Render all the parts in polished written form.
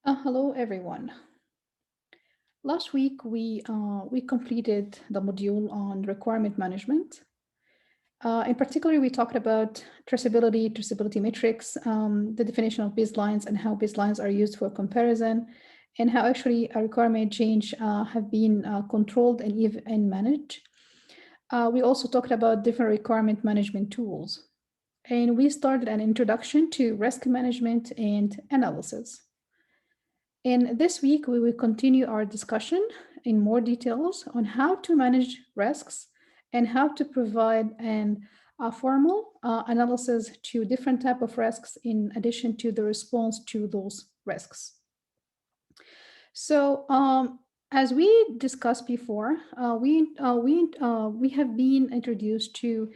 Hello, everyone. Last week, we completed the module on requirement management. In particular, we talked about traceability metrics, the definition of baselines and how baselines are used for comparison, and how actually a requirement change have been controlled and managed. We also talked about different requirement management tools. And we started an introduction to risk management and analysis. And this week, we will continue our discussion in more details on how to manage risks and how to provide a formal analysis to different type of risks in addition to the response to those risks. So, as we discussed before, we have been introduced to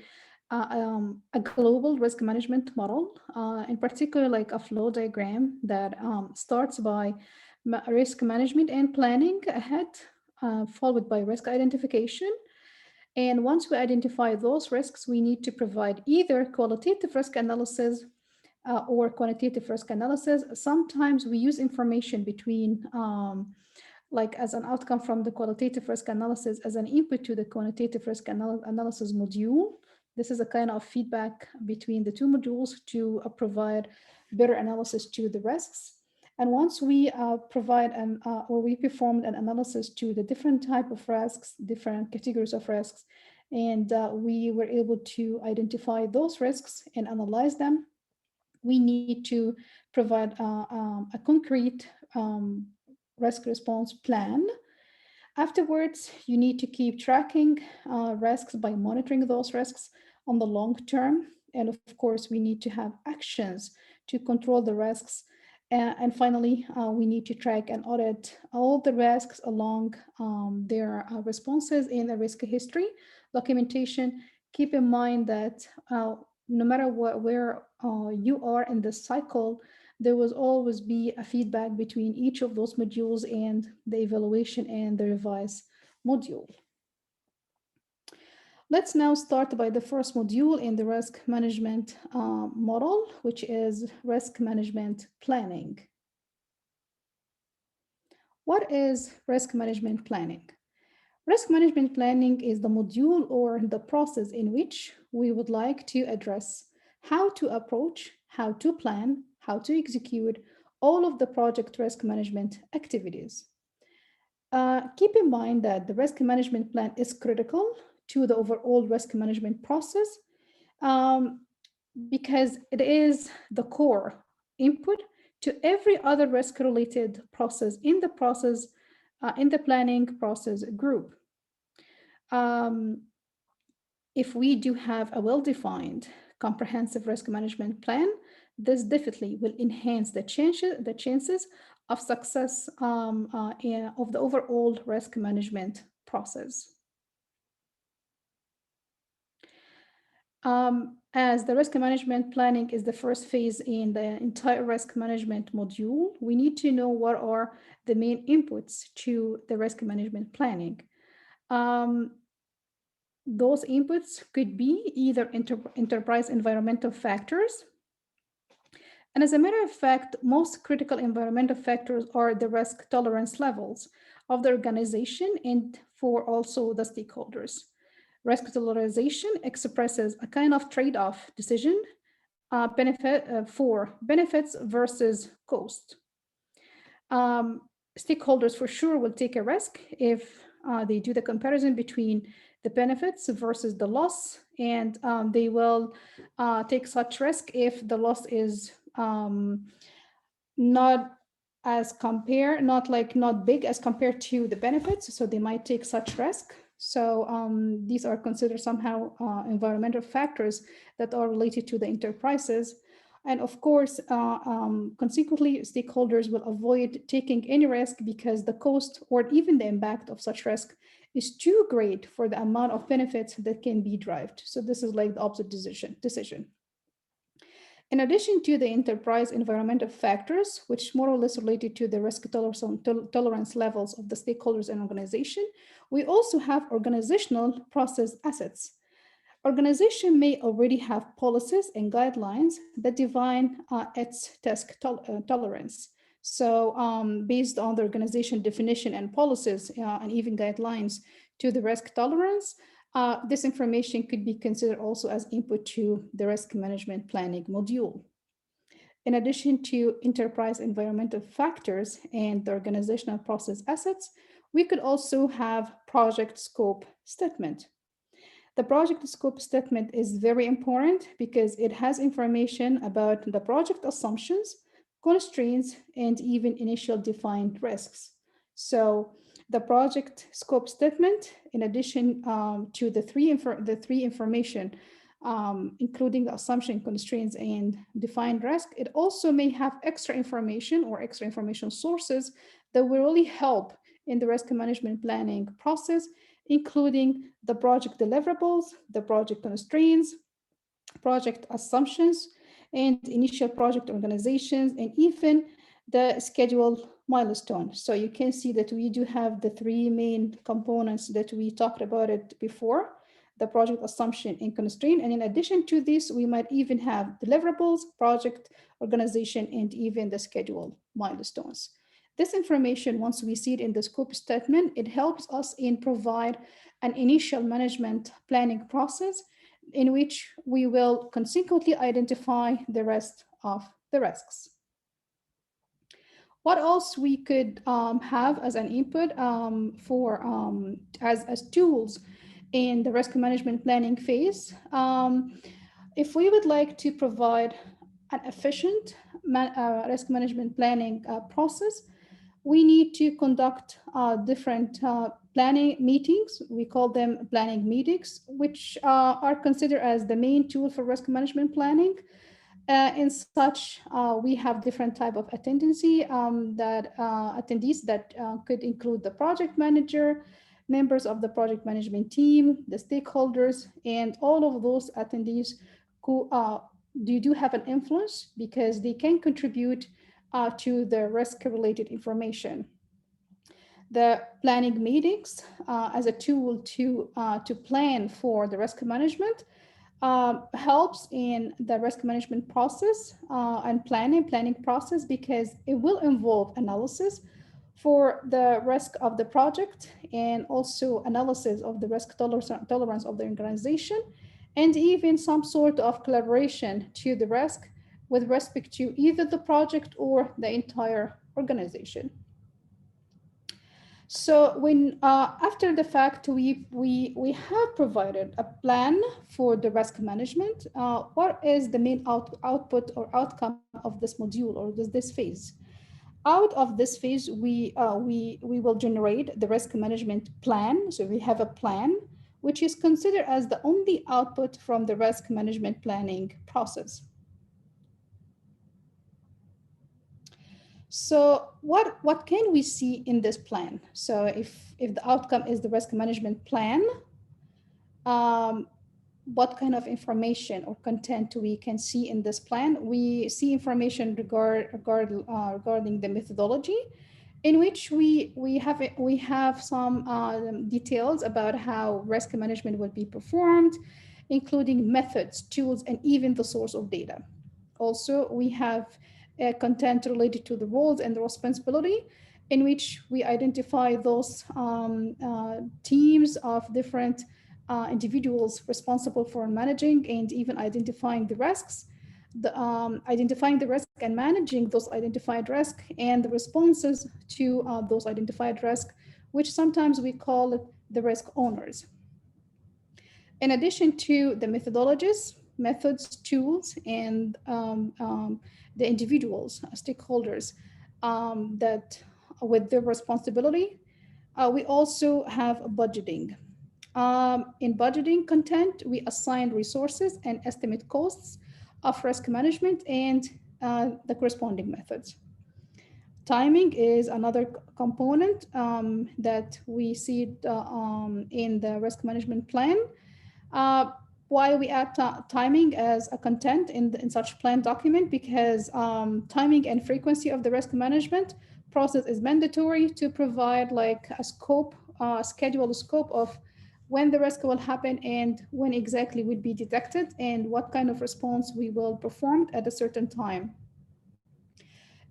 a global risk management model, in particular, like a flow diagram that starts by risk management and planning ahead, followed by risk identification. And once we identify those risks, we need to provide either qualitative risk analysis or quantitative risk analysis. Sometimes we use information between like as an outcome from the qualitative risk analysis as an input to the quantitative risk analysis module. This is a kind of feedback between the two modules to provide better analysis to the risks. And once we provide or we performed an analysis to the different type of risks, different categories of risks, and we were able to identify those risks and analyze them, we need to provide a concrete risk response plan. Afterwards, you need to keep tracking risks by monitoring those risks on the long term. And of course, we need to have actions to control the risks. And finally, we need to track and audit all the risks along their responses in the risk history documentation. Keep in mind that no matter where you are in the cycle, there will always be a feedback between each of those modules and the evaluation and the revise module. Let's now start by the first module in the risk management model, which is risk management planning. What is risk management planning? Risk management planning is the module or the process in which we would like to address how to approach, how to plan, how to execute all of the project risk management activities. Keep in mind that the risk management plan is critical to the overall risk management process um, because it is the core input to every other risk related process in the planning process group. Um, if we do have a well-defined comprehensive risk management plan, this definitely will enhance the chances of success of the overall risk management process. As the risk management planning is the first phase in the entire risk management module, we need to know what are the main inputs to the risk management planning. Those inputs could be either enterprise environmental factors. And as a matter of fact, most critical environmental factors are the risk tolerance levels of the organization and for also the stakeholders. Risk tolerization expresses a kind of trade-off decision for benefits versus cost. Stakeholders for sure will take a risk if they do the comparison between the benefits versus the loss, and they will take such risk if the loss is not not big as compared to the benefits, so they might take such risk. So these are considered somehow environmental factors that are related to the enterprises. And of course, consequently, stakeholders will avoid taking any risk because the cost or even the impact of such risk is too great for the amount of benefits that can be derived. So this is like the opposite decision. In addition to the enterprise environmental factors, which more or less related to the risk tolerance levels of the stakeholders and organization, we also have organizational process assets. Organization may already have policies and guidelines that define its tolerance. So based on the organization definition and policies and even guidelines to the risk tolerance, this information could be considered also as input to the risk management planning module. In addition to enterprise environmental factors and the organizational process assets, we could also have project scope statement. The project scope statement is very important because it has information about the project assumptions, constraints, and even initial defined risks. So the project scope statement, in addition to the three information, including the assumption, constraints, and defined risk, it also may have extra information or extra information sources that will really help in the risk management planning process, including the project deliverables, the project constraints, project assumptions, and initial project organizations, and even the schedule milestone. So you can see that we do have the three main components that we talked about it before, the project assumption and constraint. And in addition to this, we might even have deliverables, project organization, and even the schedule milestones. This information, once we see it in the scope statement, it helps us in provide an initial management planning process in which we will consequently identify the rest of the risks. What else we could have as an input for as tools in the risk management planning phase? If we would like to provide an efficient risk management planning process, we need to conduct different planning meetings. We call them planning meetings, which are considered as the main tool for risk management planning. In such, we have different type of attendees that could include the project manager, members of the project management team, the stakeholders, and all of those attendees who do have an influence because they can contribute to the risk-related information. The planning meetings as a tool to plan for the risk management helps in the risk management process and planning process because it will involve analysis for the risk of the project and also analysis of the risk tolerance of the organization and even some sort of collaboration to the risk with respect to either the project or the entire organization. So when after the fact we have provided a plan for the risk management, what is the main output or outcome of this module or this phase? Out of this phase, we will generate the risk management plan. So we have a plan which is considered as the only output from the risk management planning process. So what can we see in this plan? So if the outcome is the risk management plan, um, what kind of information or content we can see in this plan? We see information regarding the methodology, in which we have some details about how risk management will be performed, including methods, tools, and even the source of data. Also, we have content related to the roles and the responsibility, in which we identify those teams of different individuals responsible for managing and even identifying the risks, identifying the risk and managing those identified risks and the responses to those identified risks, which sometimes we call it the risk owners. In addition to the methodologies, methods, tools, and the individuals, stakeholders that with their responsibility, we also have budgeting. In budgeting content, we assign resources and estimate costs of risk management and the corresponding methods. Timing is another component that we see in the risk management plan. Uh, why we add timing as a content in such plan document? Because timing and frequency of the risk management process is mandatory to provide like a scope, schedule scope of when the risk will happen and when exactly would be detected and what kind of response we will perform at a certain time.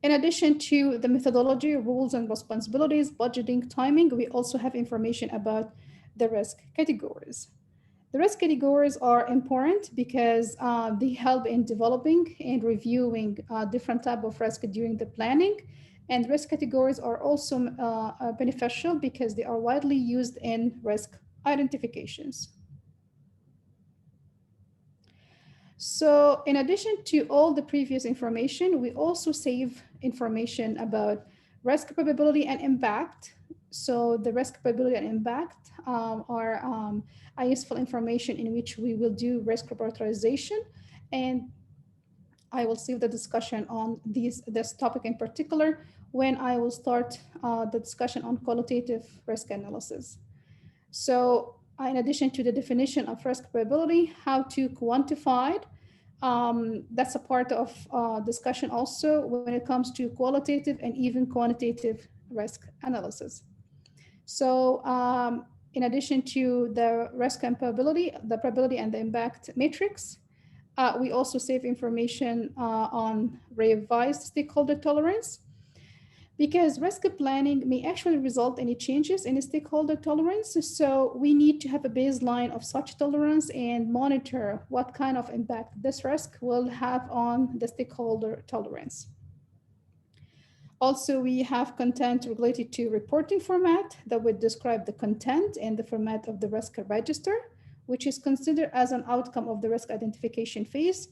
In addition to the methodology, rules and responsibilities, budgeting, timing, we also have information about the risk categories. The risk categories are important because they help in developing and reviewing different type of risk during the planning. And risk categories are also beneficial because they are widely used in risk identifications. So in addition to all the previous information, we also save information about risk probability and impact. So the risk probability and impact are a useful information in which we will do risk prioritization. And I will save the discussion on this topic in particular when I will start the discussion on qualitative risk analysis. So in addition to the definition of risk probability, how to quantify it, that's a part of discussion also when it comes to qualitative and even quantitative risk analysis. So in addition to the risk and probability, the probability and the impact matrix, we also save information on revised stakeholder tolerance because risk planning may actually result in any changes in stakeholder tolerance. So we need to have a baseline of such tolerance and monitor what kind of impact this risk will have on the stakeholder tolerance. Also, we have content related to reporting format that would describe the content and the format of the risk register, which is considered as an outcome of the risk identification phase.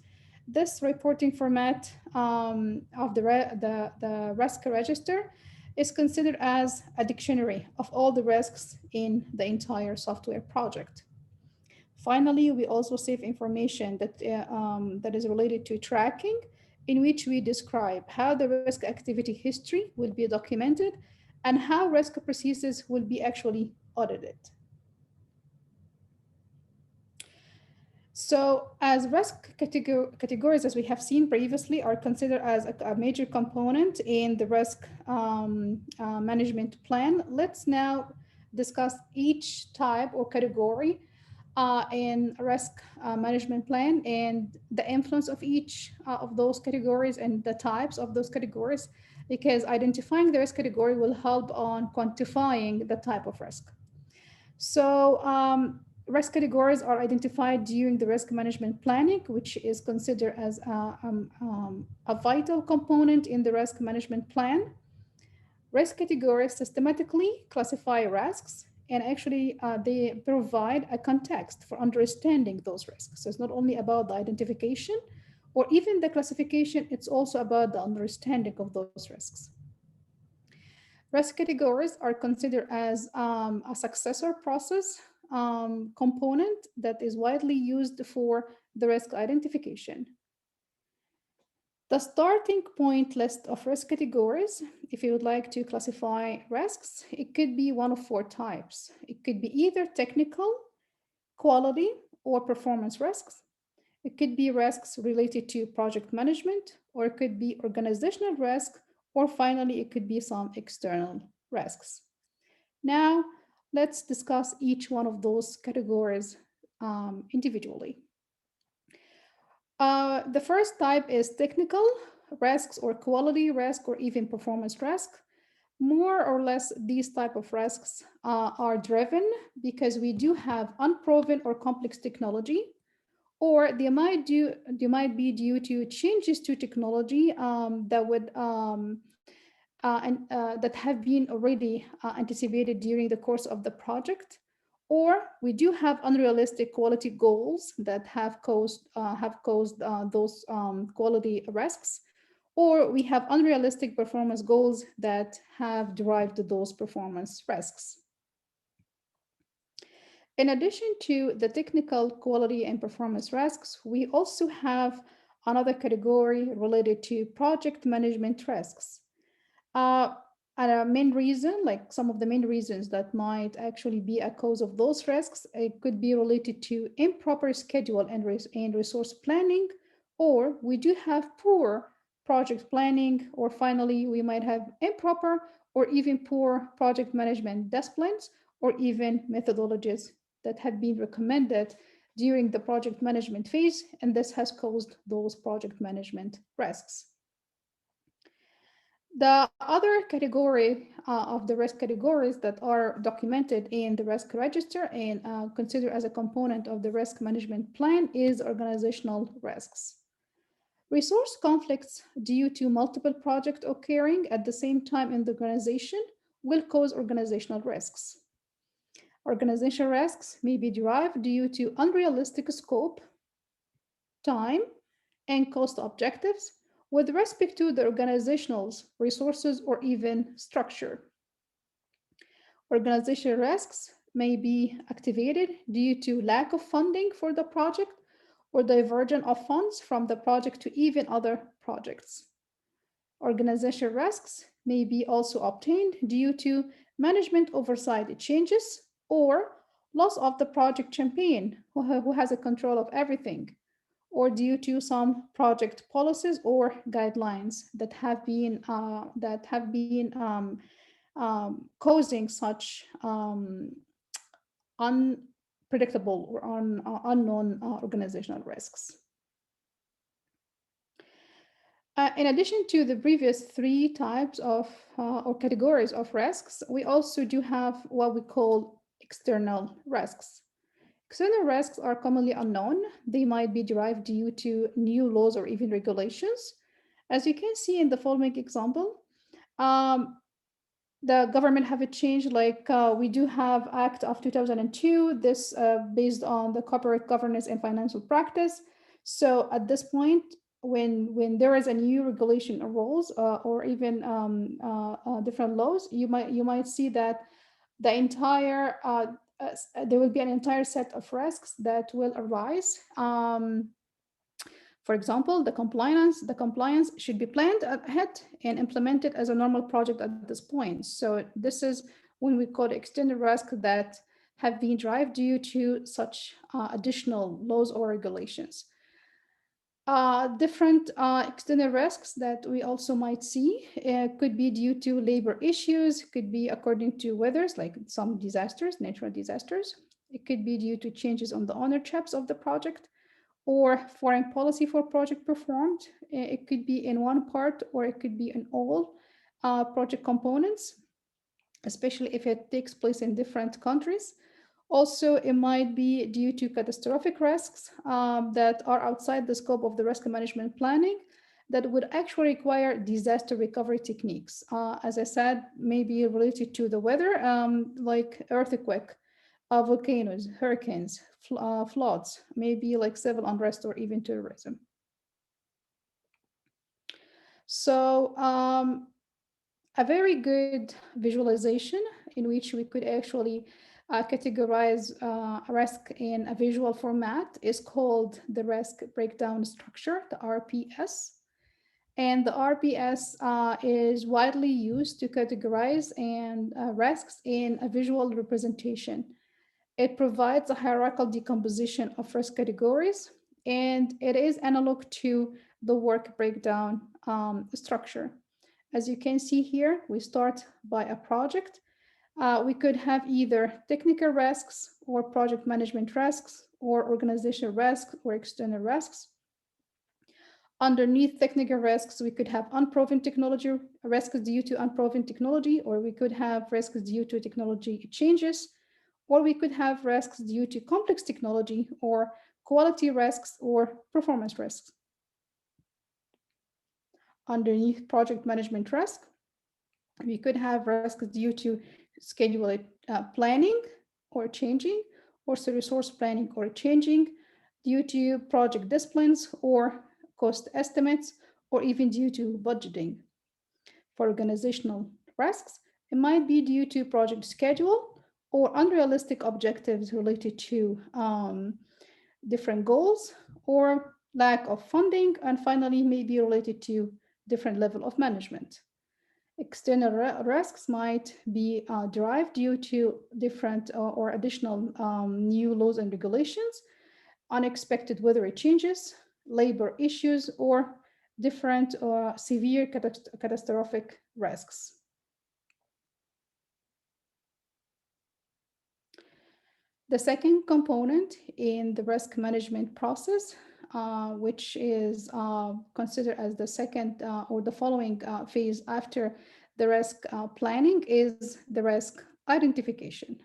This reporting format of the risk register is considered as a dictionary of all the risks in the entire software project. Finally, we also save information that is related to tracking, in which we describe how the risk activity history will be documented and how risk processes will be actually audited. So as risk categories, as we have seen previously, are considered as a major component in the risk management plan, let's now discuss each type or category in risk management plan and the influence of each of those categories and the types of those categories, because identifying the risk category will help on quantifying the type of risk. So risk categories are identified during the risk management planning, which is considered as a vital component in the risk management plan. Risk categories systematically classify risks and actually they provide a context for understanding those risks. So it's not only about the identification or even the classification, it's also about the understanding of those risks. Risk categories are considered as a successor process component that is widely used for the risk identification. The starting point list of risk categories, if you would like to classify risks, it could be one of four types. It could be either technical, quality, or performance risks. It could be risks related to project management, or it could be organizational risk, or finally, it could be some external risks. Now, let's discuss each one of those categories individually. The first type is technical risks or quality risk or even performance risk. More or less, these type of risks are driven because we do have unproven or complex technology, or they might be due to changes to technology that have been already anticipated during the course of the project, or we do have unrealistic quality goals that have caused those quality risks, or we have unrealistic performance goals that have derived those performance risks. In addition to the technical quality and performance risks, we also have another category related to project management risks. And a main reason, like some of the main reasons that might actually be a cause of those risks, it could be related to improper schedule and resource planning, or we do have poor project planning, or finally, we might have improper or even poor project management disciplines or even methodologies that have been recommended during the project management phase, and this has caused those project management risks. The other category of the risk categories that are documented in the risk register and considered as a component of the risk management plan is organizational risks. Resource conflicts due to multiple projects occurring at the same time in the organization will cause organizational risks. Organizational risks may be derived due to unrealistic scope, time, and cost objectives with respect to the organizational's resources or even structure. Organizational risks may be activated due to lack of funding for the project or diversion of funds from the project to even other projects. Organizational risks may be also obtained due to management oversight changes or loss of the project champion who has a control of everything, or due to some project policies or guidelines that have been causing such unpredictable or unknown organizational risks. In addition to the previous three types of or categories of risks, we also do have what we call external risks. External risks are commonly unknown. They might be derived due to new laws or even regulations. As you can see in the following example, um, the government have a change like we do have Act of 2002, this based on the corporate governance and financial practice. So at this point, when there is a new regulation or rules or even different laws, you might see that the entire there will be an entire set of risks that will arise. For example, the compliance should be planned ahead and implemented as a normal project at this point. So this is when we call extended risk that have been derived due to such additional laws or regulations. Different external risks that we also might see could be due to labor issues, could be according to weathers, like some disasters, natural disasters. It could be due to changes on the ownerships of the project or foreign policy for project performed. It could be in one part or it could be in all project components, especially if it takes place in different countries. Also, it might be due to catastrophic risks that are outside the scope of the risk management planning that would actually require disaster recovery techniques. As I said, maybe related to the weather, like earthquake, volcanoes, hurricanes, floods, maybe like civil unrest or even terrorism. So, a very good visualization in which we could actually categorize a risk in a visual format is called the risk breakdown structure, the RPS. And the RPS is widely used to categorize and risks in a visual representation. It provides a hierarchical decomposition of risk categories, and it is analog to the work breakdown structure. As you can see here, we start by a project. We could have either technical risks or project management risks or organizational risks or external risks. Underneath technical risks, we could have unproven technology risks due to unproven technology, or we could have risks due to technology changes, or we could have risks due to complex technology or quality risks or performance risks. Underneath project management risk, we could have risks due to schedule planning or changing, or resource planning or changing, due to project disciplines or cost estimates, or even due to budgeting. For organizational risks, it might be due to project schedule or unrealistic objectives related to different goals or lack of funding, and finally may be related to different level of management. External risks might be derived due to different or additional new laws and regulations, unexpected weather changes, labor issues, or different severe catastrophic risks. The second component in the risk management process which is considered as the second or the following phase after the risk planning, is the risk identification.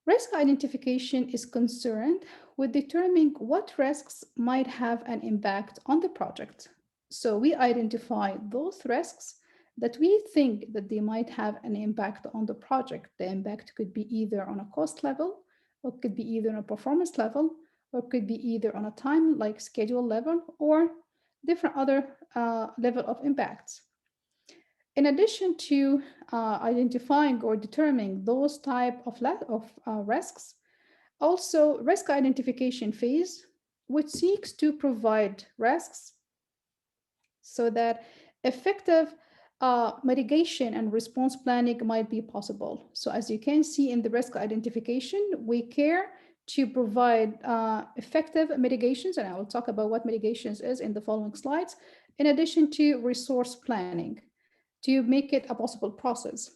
Risk identification is concerned with determining what risks might have an impact on the project. So we identify those risks that we think that they might have an impact on the project. The impact could be either on a cost level, or could be either on a performance level, or could be either on a time like schedule level, or different other level of impacts. In addition to identifying or determining those type of risks, also risk identification phase, which seeks to provide risks so that effective mitigation and response planning might be possible. So as you can see in the risk identification, we care to provide effective mitigations, and I will talk about what mitigations is in the following slides, in addition to resource planning to make it a possible process.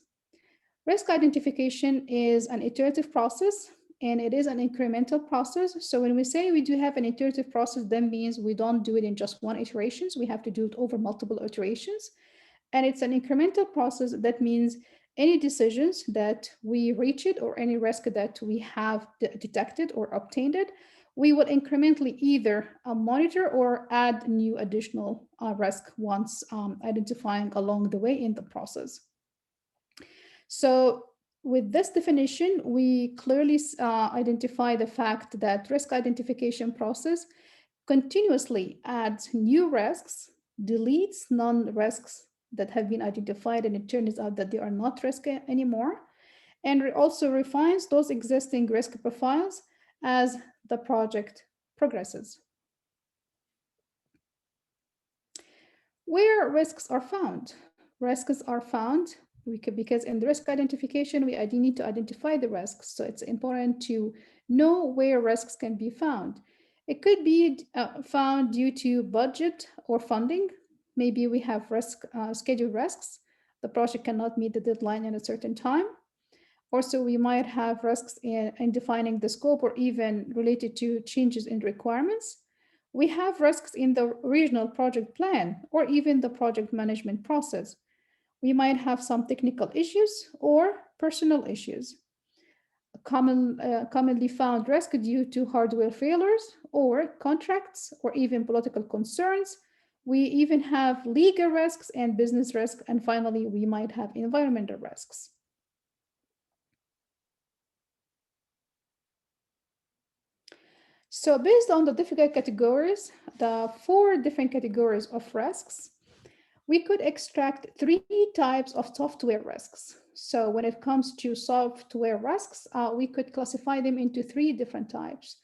Risk identification is an iterative process and it is an incremental process. So when we say we do have an iterative process, that means we don't do it in just one iterations. We have to do it over multiple iterations. And it's an incremental process. That means any decisions that we reach it or any risk that we have detected or obtained it, we will incrementally either monitor or add new additional risk once identifying along the way in the process. So with this definition, we clearly identify the fact that risk identification process continuously adds new risks, deletes non-risks that have been identified, and it turns out that they are not risk anymore, and also refines those existing risk profiles as the project progresses. Where risks are found? Risks are found because in the risk identification, we need to identify the risks. So it's important to know where risks can be found. It could be found due to budget or funding. Maybe we have schedule risks. The project cannot meet the deadline in a certain time. Also, we might have risks in defining the scope or even related to changes in requirements. We have risks in the regional project plan or even the project management process. We might have some technical issues or personal issues. Commonly found risk due to hardware failures or contracts or even political concerns. We even have legal risks and business risks. And finally, we might have environmental risks. So based on the different categories, the 4 different categories of risks, we could extract 3 types of software risks. So when it comes to software risks, we could classify them into 3 different types.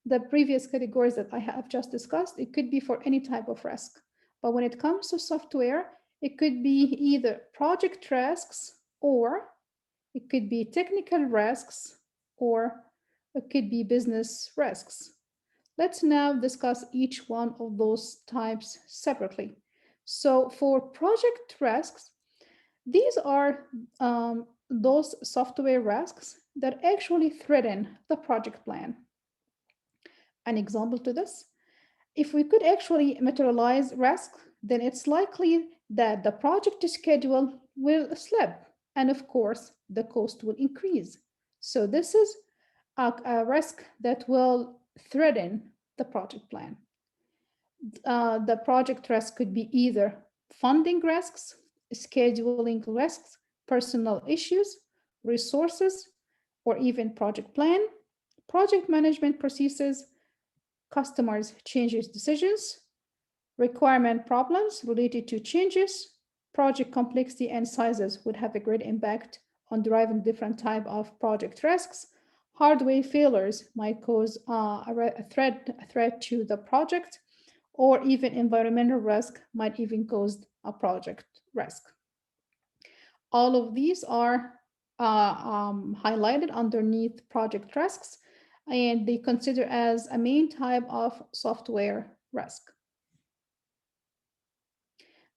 The previous categories that I have just discussed, it could be for any type of risk. But when it comes to software, it could be either project risks, or it could be technical risks, or it could be business risks. Let's now discuss each one of those types separately. So for project risks, these are those software risks that actually threaten the project plan. An example to this, if we could actually materialize risk, then it's likely that the project schedule will slip, and of course, the cost will increase. So this is a risk that will threaten the project plan. The project risk could be either funding risks, scheduling risks, personal issues, resources, or even project plan, project management processes, customers' changes decisions, requirement problems related to changes, project complexity and sizes would have a great impact on driving different type of project risks. Hardware failures might cause a threat to the project, or even environmental risk might even cause a project risk. All of these are highlighted underneath project risks, and they consider as a main type of software risk.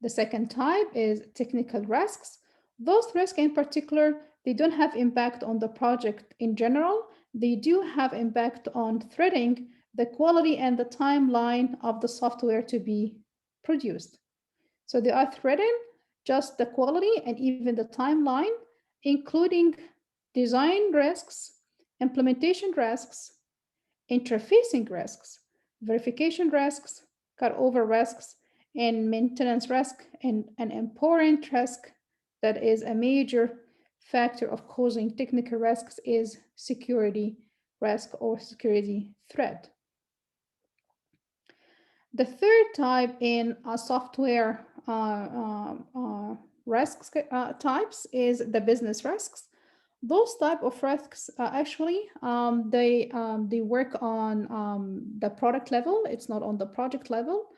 The second type is technical risks. Those risks in particular, they don't have impact on the project in general. they do have impact on threading the quality and the timeline of the software to be produced. So they are threading just the quality and even the timeline, including design risks, implementation risks, interfacing risks, verification risks, cutover risks, and maintenance risk, and an important risk that is a major factor of causing technical risks is security risk or security threat. The third type in software risks types is the business risks. Those type of risks actually they work on the product level. It's not on the project level.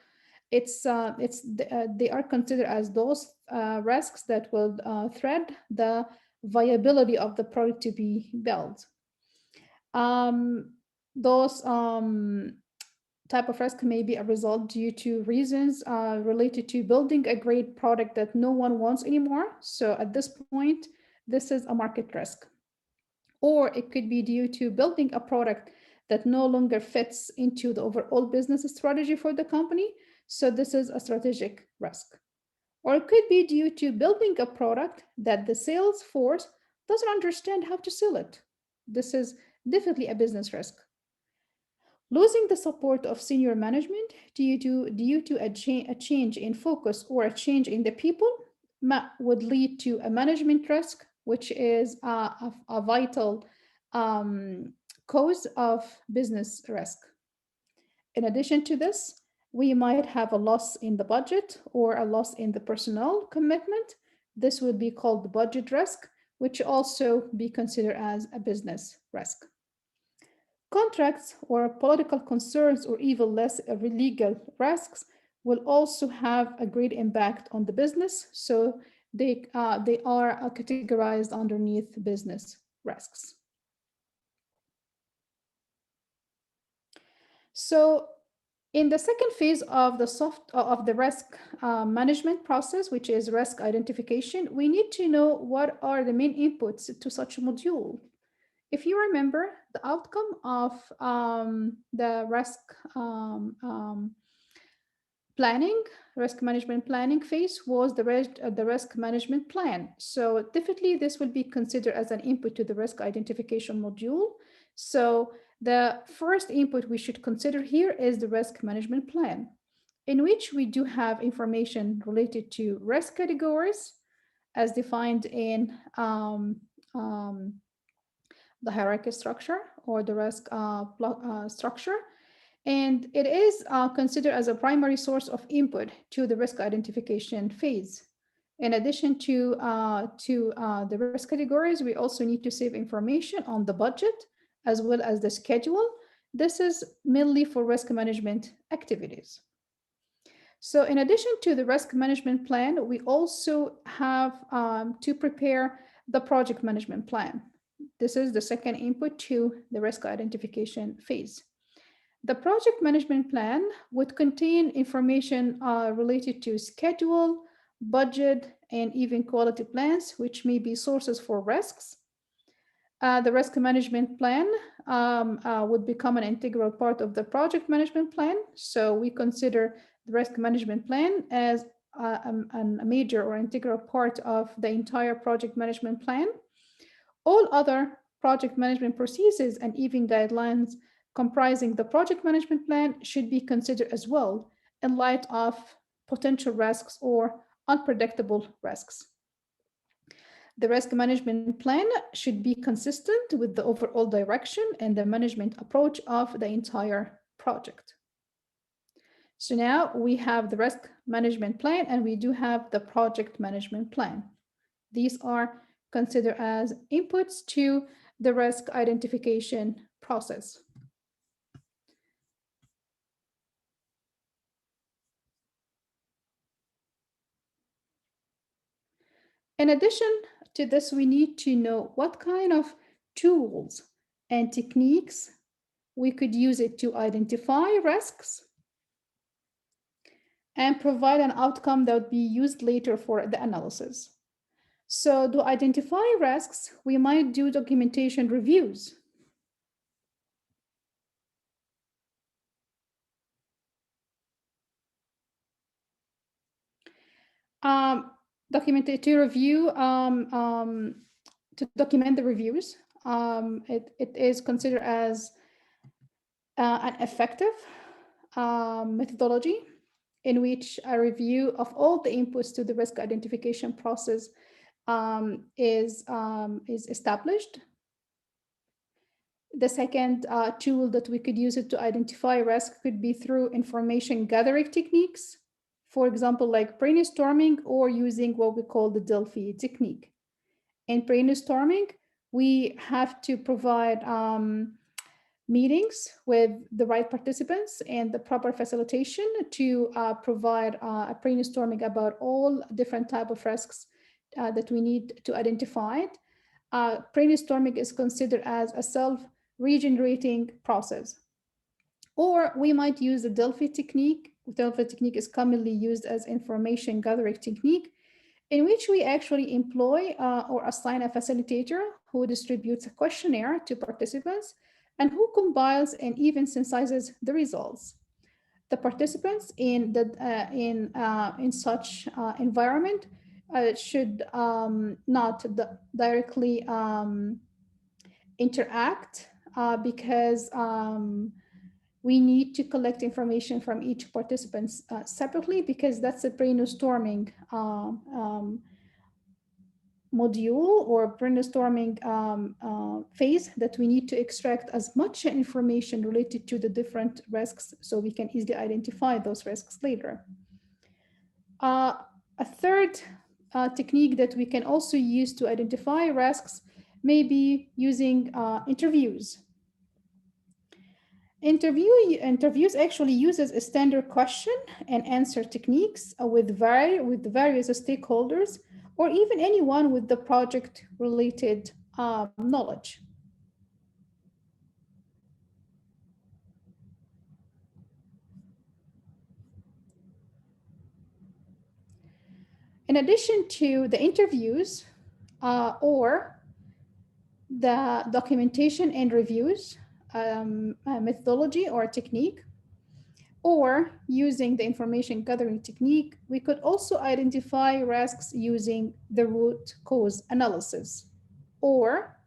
They are considered as those risks that will thread the viability of the product to be built. Those type of risk may be a result due to reasons related to building a great product that no one wants anymore. So at this point, this is a market risk. Or it could be due to building a product that no longer fits into the overall business strategy for the company. So this is a strategic risk. Or it could be due to building a product that the sales force doesn't understand how to sell it. This is definitely a business risk. Losing the support of senior management due to a change in focus or a change in the people would lead to a management risk, which is a vital cause of business risk. In addition to this, we might have a loss in the budget or a loss in the personnel commitment. This would be called the budget risk, which also be considered as a business risk. Contracts or political concerns or even less legal risks will also have a great impact on the business. So they are categorized underneath business risks. So in the second phase of the risk management process, which is risk identification, we need to know what are the main inputs to such a module. If you remember, the outcome of the risk management planning phase was the risk management plan. So definitely this will be considered as an input to the risk identification module. So the first input we should consider here is the risk management plan, in which we do have information related to risk categories as defined in the hierarchy structure or the risk structure. And it is considered as a primary source of input to the risk identification phase. In addition to the risk categories, we also need to save information on the budget as well as the schedule. This is mainly for risk management activities. So in addition to the risk management plan, we also have to prepare the project management plan. This is the second input to the risk identification phase. The project management plan would contain information related to schedule, budget, and even quality plans, which may be sources for risks. The risk management plan would become an integral part of the project management plan. So we consider the risk management plan as a major or integral part of the entire project management plan. All other project management processes and even guidelines comprising the project management plan should be considered as well in light of potential risks or unpredictable risks. The risk management plan should be consistent with the overall direction and the management approach of the entire project. So now we have the risk management plan and we do have the project management plan. These are considered as inputs to the risk identification process. In addition to this, we need to know what kind of tools and techniques we could use it to identify risks and provide an outcome that would be used later for the analysis. So to identify risks, we might do documentation reviews. Um, document to review to document the reviews. It is considered as an effective methodology in which a review of all the inputs to the risk identification process is established. The second tool that we could use it to identify risk could be through information gathering techniques, for example, like brainstorming or using what we call the Delphi technique. In brainstorming, we have to provide meetings with the right participants and the proper facilitation to provide a brainstorming about all different type of risks that we need to identify. Brainstorming is considered as a self-regenerating process. Or we might use the Delphi technique. Delphi technique is commonly used as information gathering technique, in which we actually employ or assign a facilitator who distributes a questionnaire to participants and who compiles and even synthesizes the results. The participants in such environment should not directly interact because we need to collect information from each participant separately, because that's a brainstorming module or brainstorming phase that we need to extract as much information related to the different risks so we can easily identify those risks later. A third technique that we can also use to identify risks may be using interviews. Interviews actually uses a standard question and answer techniques with various stakeholders or even anyone with the project related knowledge. In addition to the interviews or the documentation and reviews methodology or technique, or using the information gathering technique, we could also identify risks using the root cause analysis or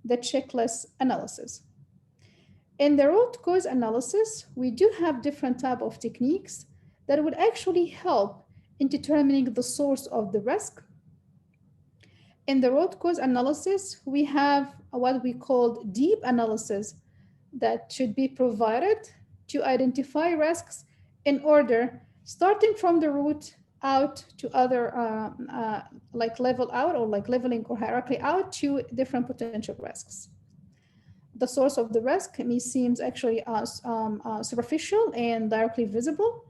the checklist analysis. In the root cause analysis, we do have different type of techniques that would actually help in determining the source of the risk. In the root cause analysis, we have what we call deep analysis that should be provided to identify risks in order, starting from the root out to other, like level out or like leveling or hierarchy out to different potential risks. The source of the risk seems actually superficial and directly visible.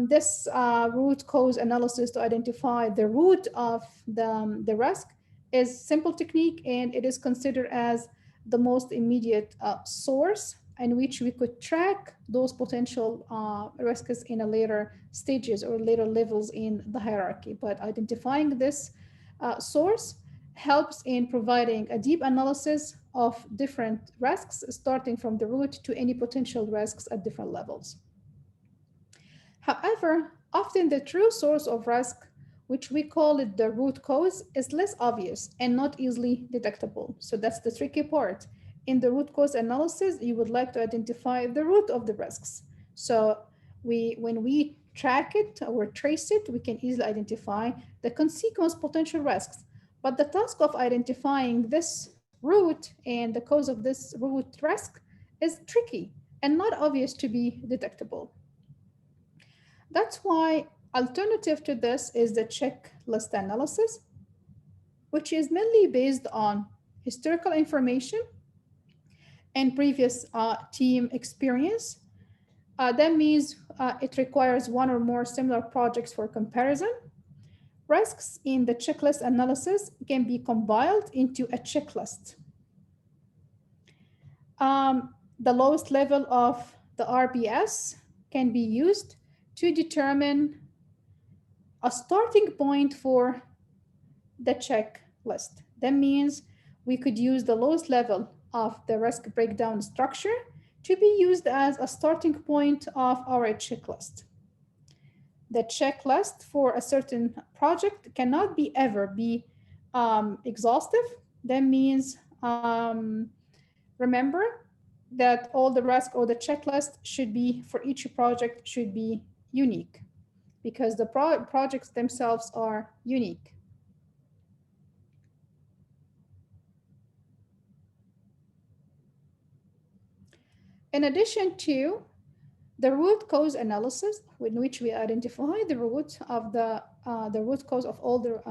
This root cause analysis to identify the root of the risk is simple technique, and it is considered as the most immediate source in which we could track those potential risks in a later stages or later levels in the hierarchy. But identifying this source helps in providing a deep analysis of different risks, starting from the root to any potential risks at different levels. However, often the true source of risk, which we call it the root cause, is less obvious and not easily detectable. So that's the tricky part. In the root cause analysis, you would like to identify the root of the risks. So when we track it or trace it, we can easily identify the consequence potential risks. But the task of identifying this root and the cause of this root risk is tricky and not obvious to be detectable. That's why alternative to this is the checklist analysis, which is mainly based on historical information and previous team experience. That means it requires one or more similar projects for comparison. Risks in the checklist analysis can be compiled into a checklist. The lowest level of the RBS can be used to determine a starting point for the checklist. That means we could use the lowest level of the risk breakdown structure to be used as a starting point of our checklist. The checklist for a certain project cannot be ever be exhaustive. That means remember that all the risk or the checklist should be for each project should be unique because the projects themselves are unique. In addition to the root cause analysis, in which we identify the root of the root cause of all the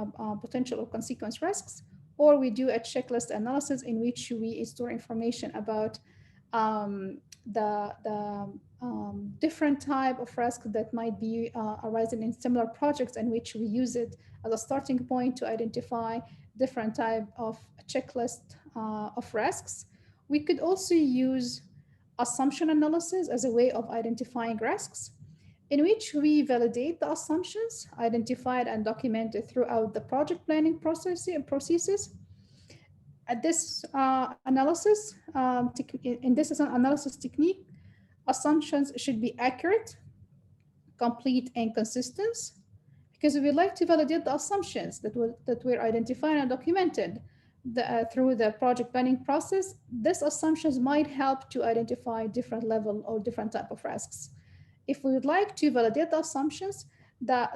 potential or consequence risks, or we do a checklist analysis in which we store information about the different type of risk that might be arising in similar projects, in which we use it as a starting point to identify different type of checklist of risks. We could also use assumption analysis as a way of identifying risks, in which we validate the assumptions identified and documented throughout the project planning processes. At this analysis, in this analysis technique, assumptions should be accurate, complete, and consistent, because we like to validate the assumptions that were identified and documented through the project planning process. These assumptions might help to identify different level or different type of risks. If we would like to validate the assumptions, the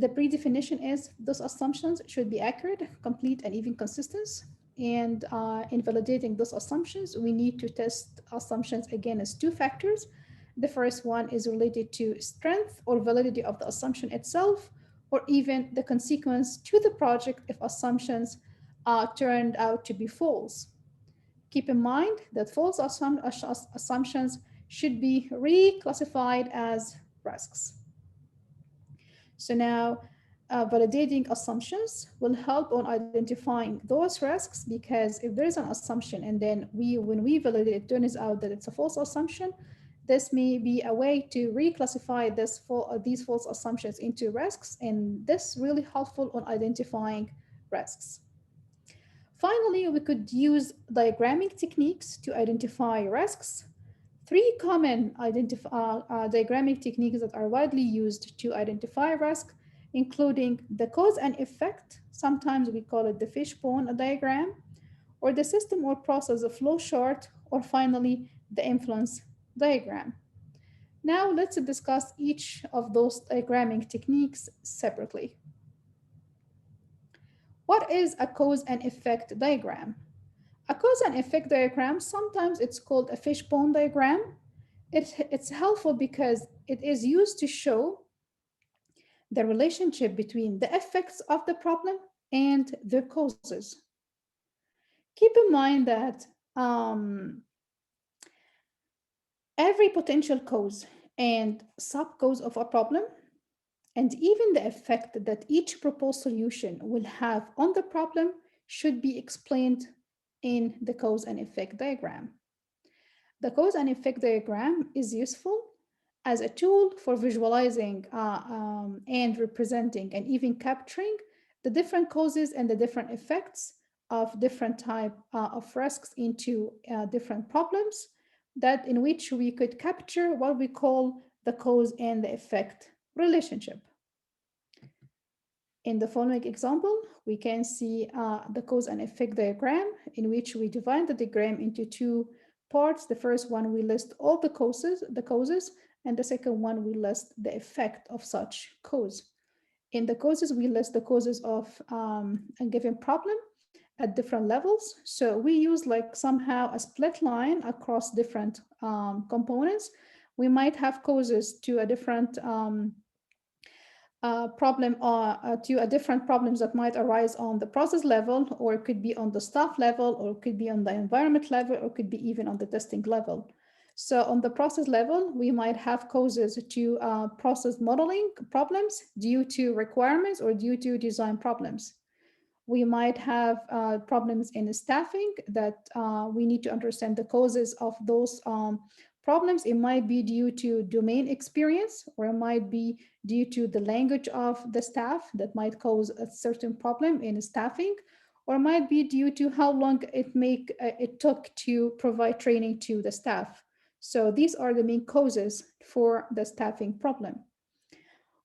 predefinition is those assumptions should be accurate, complete, and even consistent. And in validating those assumptions, we need to test assumptions again as two factors. The first one is related to strength or validity of the assumption itself, or even the consequence to the project if assumptions turned out to be false. Keep in mind that false assumptions should be reclassified as risks. So now, validating assumptions will help on identifying those risks, because if there is an assumption and then when we validate it turns out that it's a false assumption, this may be a way to reclassify these false assumptions into risks, and this really helpful on identifying risks. Finally, we could use diagramming techniques to identify risks. Three common diagramming techniques that are widely used to identify risk, including the cause and effect, sometimes we call it the fishbone diagram, or the system or process flow chart, or finally the influence diagram. Now let's discuss each of those diagramming techniques separately. What is a cause and effect diagram? A cause and effect diagram, sometimes it's called a fishbone diagram. It's helpful because it is used to show the relationship between the effects of the problem and their causes. Keep in mind that every potential cause and sub-cause of a problem, and even the effect that each proposed solution will have on the problem, should be explained in the cause and effect diagram. The cause and effect diagram is useful as a tool for visualizing and representing and even capturing the different causes and the different effects of different type of risks into different problems, that in which we could capture what we call the cause and the effect relationship. In the following example, we can see the cause and effect diagram, in which we divide the diagram into two parts. The first one, we list all the causes, and the second one, we list the effect of such cause. In the causes, we list the causes of a given problem at different levels. So we use like somehow a split line across different components. We might have causes to a different problem to a different problems that might arise on the process level, or it could be on the staff level, or it could be on the environment level, or it could be even on the testing level. So on the process level, we might have causes to process modeling problems due to requirements or due to design problems. We might have problems in staffing that we need to understand the causes of those problems. It might be due to domain experience, or it might be due to the language of the staff that might cause a certain problem in staffing, or it might be due to how long it took to provide training to the staff. So these are the main causes for the staffing problem.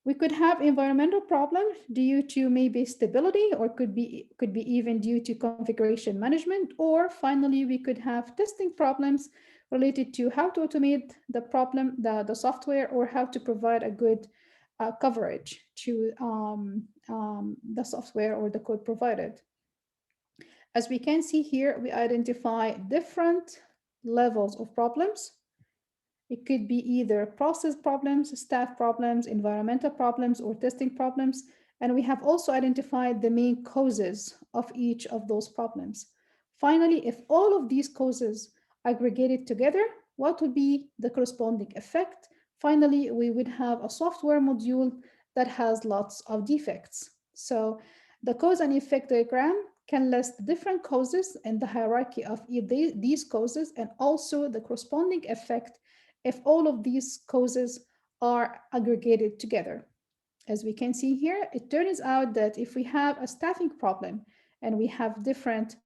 We could have environmental problem due to maybe stability, or could be even due to configuration management, or finally we could have testing problems related to how to automate the problem, the software, or how to provide a good coverage to the software or the code provided. As we can see here, we identify different levels of problems. It could be either process problems, staff problems, environmental problems, or testing problems. And we have also identified the main causes of each of those problems. Finally, if all of these causes aggregated together, what would be the corresponding effect? Finally, we would have a software module that has lots of defects. So the cause and effect diagram can list different causes in the hierarchy of these causes, and also the corresponding effect if all of these causes are aggregated together. As we can see here, it turns out that if we have a staffing problem and we have different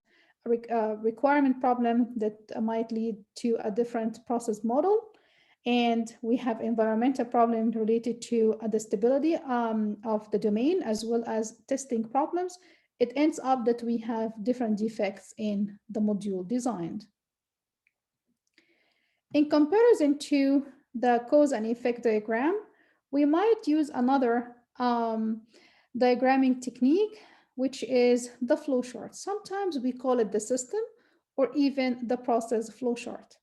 requirement problem that might lead to a different process model, and we have environmental problem related to the stability of the domain, as well as testing problems, it ends up that we have different defects in the module designed. In comparison to the cause and effect diagram, we might use another diagramming technique, which is the flowchart. Sometimes we call it the system or even the process flowchart.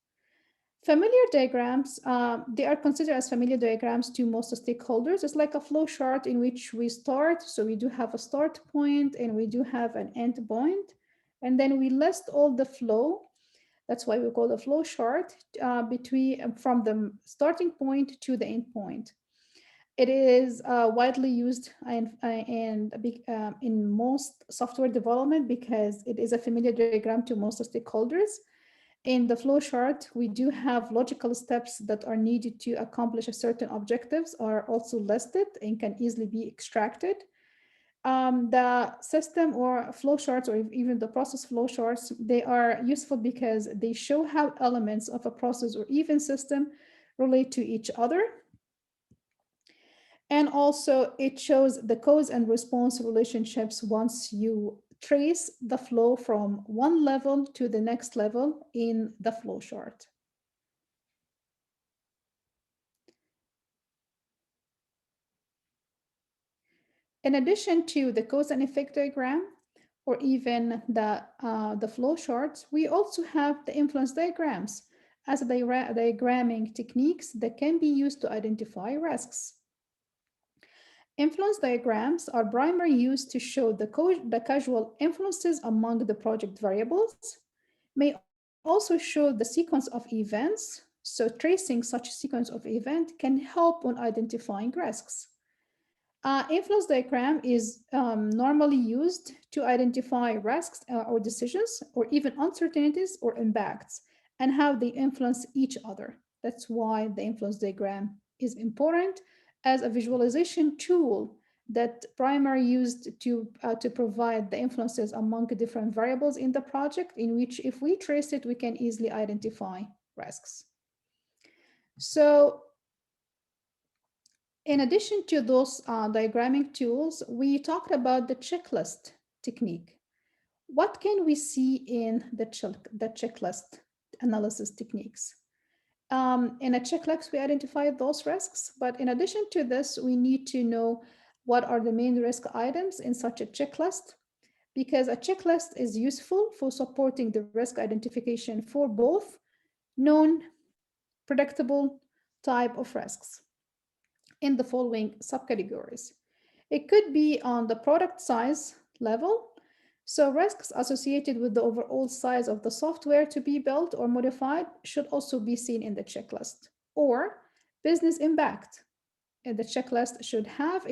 Familiar diagrams, they are considered as familiar diagrams to most stakeholders. It's like a flowchart in which we start. So we do have a start point and we do have an end point. And then we list all the flow. That's why we call the flow chart from the starting point to the end point. It is widely used in most software development because it is a familiar diagram to most stakeholders. In the flow chart, we do have logical steps that are needed to accomplish a certain objectives are also listed and can easily be extracted. The system or flowcharts, or even the process flowcharts, they are useful because they show how elements of a process or even system relate to each other. And also it shows the cause and response relationships once you trace the flow from one level to the next level in the flowchart. In addition to the cause and effect diagram, or even the flow charts, we also have the influence diagrams as diagramming techniques that can be used to identify risks. Influence diagrams are primarily used to show the causal influences among the project variables, may also show the sequence of events. So tracing such sequence of event can help on identifying risks. Influence diagram is normally used to identify risks or decisions, or even uncertainties or impacts, and how they influence each other. That's why the influence diagram is important as a visualization tool that primarily used to provide the influences among different variables in the project, in which if we trace it, we can easily identify risks. So in addition to those diagramming tools, we talked about the checklist technique. What can we see in the checklist analysis techniques? In a checklist, we identify those risks, but in addition to this, we need to know what are the main risk items in such a checklist, because a checklist is useful for supporting the risk identification for both known, predictable type of risks in the following subcategories. It could be on the product size level. So risks associated with the overall size of the software to be built or modified should also be seen in the checklist. Or business impact. And the checklist should have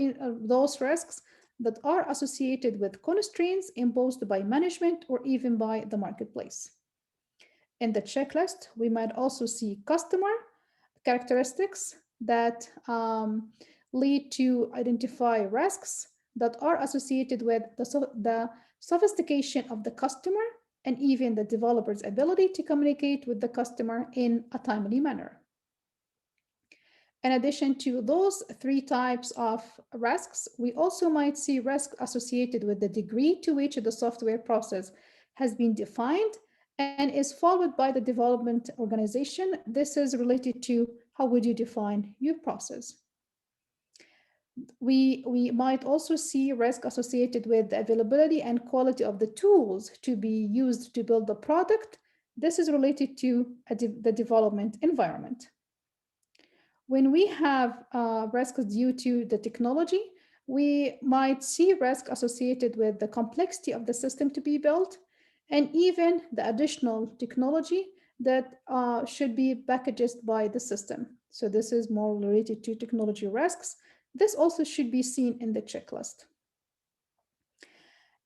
those risks that are associated with constraints imposed by management or even by the marketplace. In the checklist, we might also see customer characteristics that lead to identify risks that are associated with the sophistication of the customer and even the developer's ability to communicate with the customer in a timely manner. In addition to those three types of risks, we also might see risk associated with the degree to which the software process has been defined and is followed by the development organization. This is related to how would you define your process. We might also see risk associated with the availability and quality of the tools to be used to build the product. This is related to the development environment. When we have risks due to the technology, we might see risk associated with the complexity of the system to be built and even the additional technology that should be packaged by the system. So this is more related to technology risks. This also should be seen in the checklist.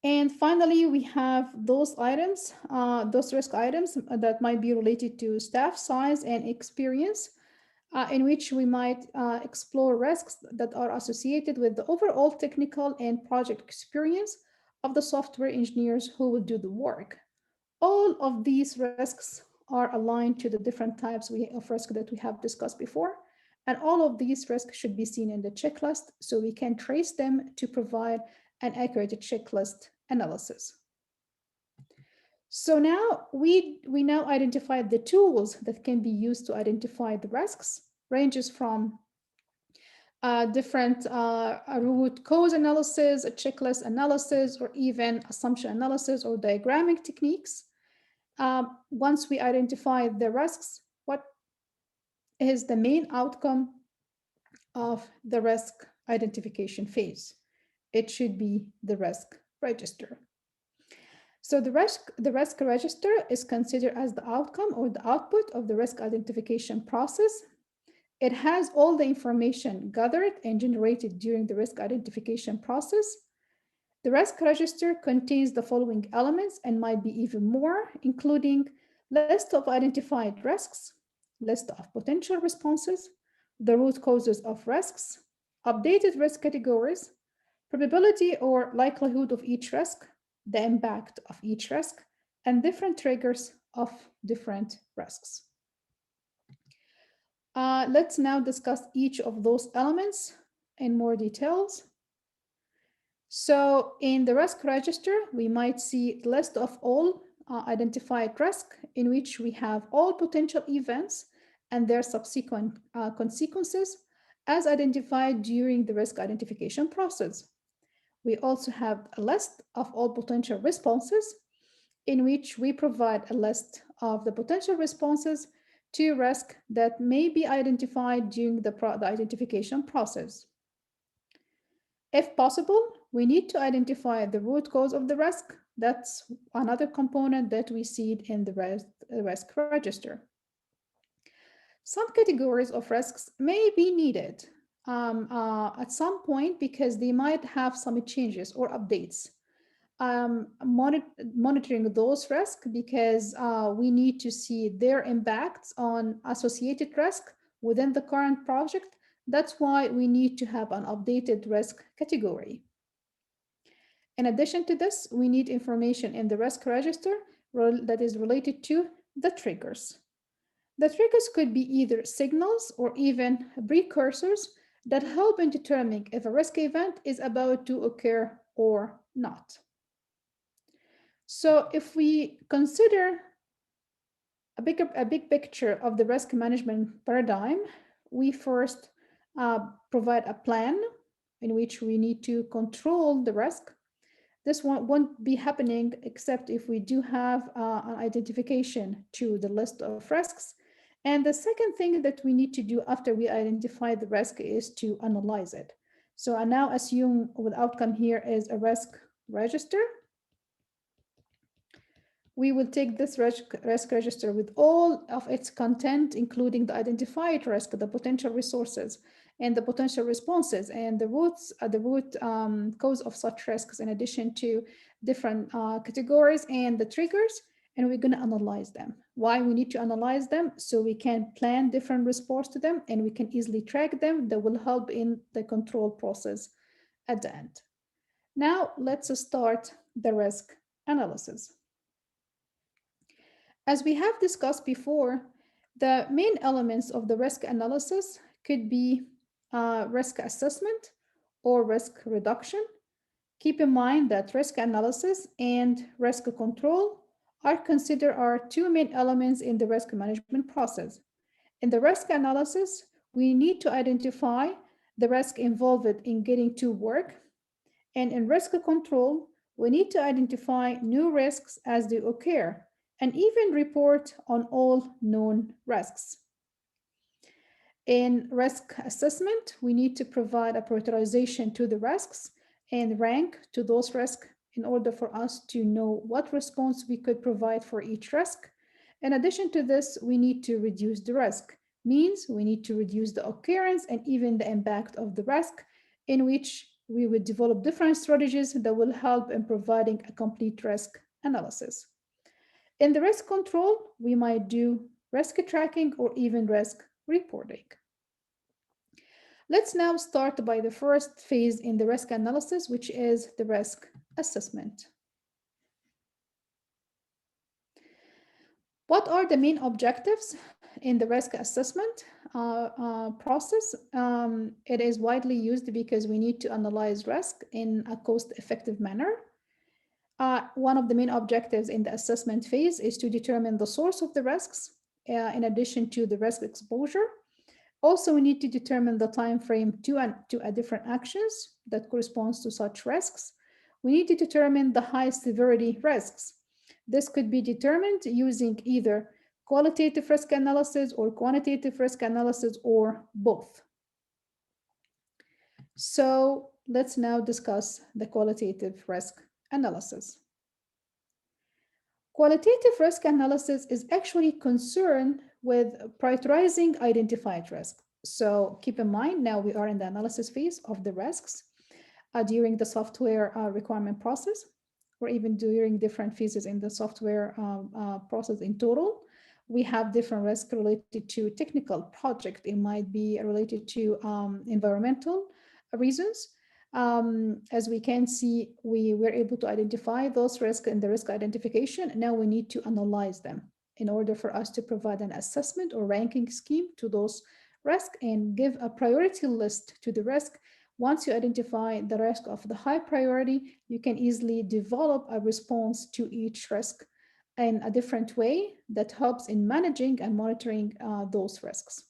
And finally, we have those items, those risk items that might be related to staff size and experience, in which we might explore risks that are associated with the overall technical and project experience of the software engineers who will do the work. All of these risks are aligned to the different types of risk that we have discussed before, and all of these risks should be seen in the checklist so we can trace them to provide an accurate checklist analysis. So now we now identified the tools that can be used to identify the risks, ranges from different root cause analysis, a checklist analysis, or even assumption analysis or diagramming techniques. Once we identify the risks, what is the main outcome of the risk identification phase? It should be the risk register. So the risk register is considered as the outcome or the output of the risk identification process. It has all the information gathered and generated during the risk identification process. The risk register contains the following elements and might be even more, including list of identified risks, list of potential responses, the root causes of risks, updated risk categories, probability or likelihood of each risk, the impact of each risk, and different triggers of different risks. Let's now discuss each of those elements in more details. So in the risk register, we might see the list of all identified risk in which we have all potential events and their subsequent consequences as identified during the risk identification process. We also have a list of all potential responses in which we provide a list of the potential responses to risk that may be identified during the identification process. If possible, we need to identify the root cause of the risk. That's another component that we see in the risk register. Some categories of risks may be needed at some point because they might have some changes or updates. Monitoring those risks because we need to see their impacts on associated risk within the current project. That's why we need to have an updated risk category. In addition to this, we need information in the risk register that is related to the triggers. The triggers could be either signals or even precursors that help in determining if a risk event is about to occur or not. So if we consider a big picture of the risk management paradigm, we first provide a plan in which we need to control the risk. This won't be happening except if we do have an identification to the list of risks. And the second thing that we need to do after we identify the risk is to analyze it. So I now assume the outcome here is a risk register. We will take this risk register with all of its content, including the identified risk, the potential resources, and the potential responses, and the root cause of such risks, in addition to different categories and the triggers, and we're going to analyze them. Why we need to analyze them? So we can plan different responses to them, and we can easily track them. That will help in the control process at the end. Now let's start the risk analysis. As we have discussed before, the main elements of the risk analysis could be risk assessment or risk reduction. Keep in mind that risk analysis and risk control are considered our two main elements in the risk management process. In the risk analysis, we need to identify the risk involved in getting to work, and in risk control, we need to identify new risks as they occur and even report on all known risks. In risk assessment, we need to provide a prioritization to the risks and rank to those risks in order for us to know what response we could provide for each risk. In addition to this, we need to reduce the risk, means we need to reduce the occurrence and even the impact of the risk, in which we would develop different strategies that will help in providing a complete risk analysis. In the risk control, we might do risk tracking or even risk reporting. Let's now start by the first phase in the risk analysis, which is the risk assessment. What are the main objectives in the risk assessment process? It is widely used because we need to analyze risk in a cost-effective manner. One of the main objectives in the assessment phase is to determine the source of the risks, in addition to the risk exposure. Also, we need to determine the time frame to a different actions that corresponds to such risks. We need to determine the high severity risks. This could be determined using either qualitative risk analysis or quantitative risk analysis or both. So let's now discuss the qualitative risk analysis. Qualitative risk analysis is actually concerned with prioritizing identified risks. So keep in mind, now we are in the analysis phase of the risks during the software requirement process, or even during different phases in the software process in total. We have different risks related to technical project. It might be related to environmental reasons. As we can see, we were able to identify those risks in the risk identification. Now we need to analyze them in order for us to provide an assessment or ranking scheme to those risks and give a priority list to the risk. Once you identify the risk of the high priority, you can easily develop a response to each risk in a different way that helps in managing and monitoring those risks.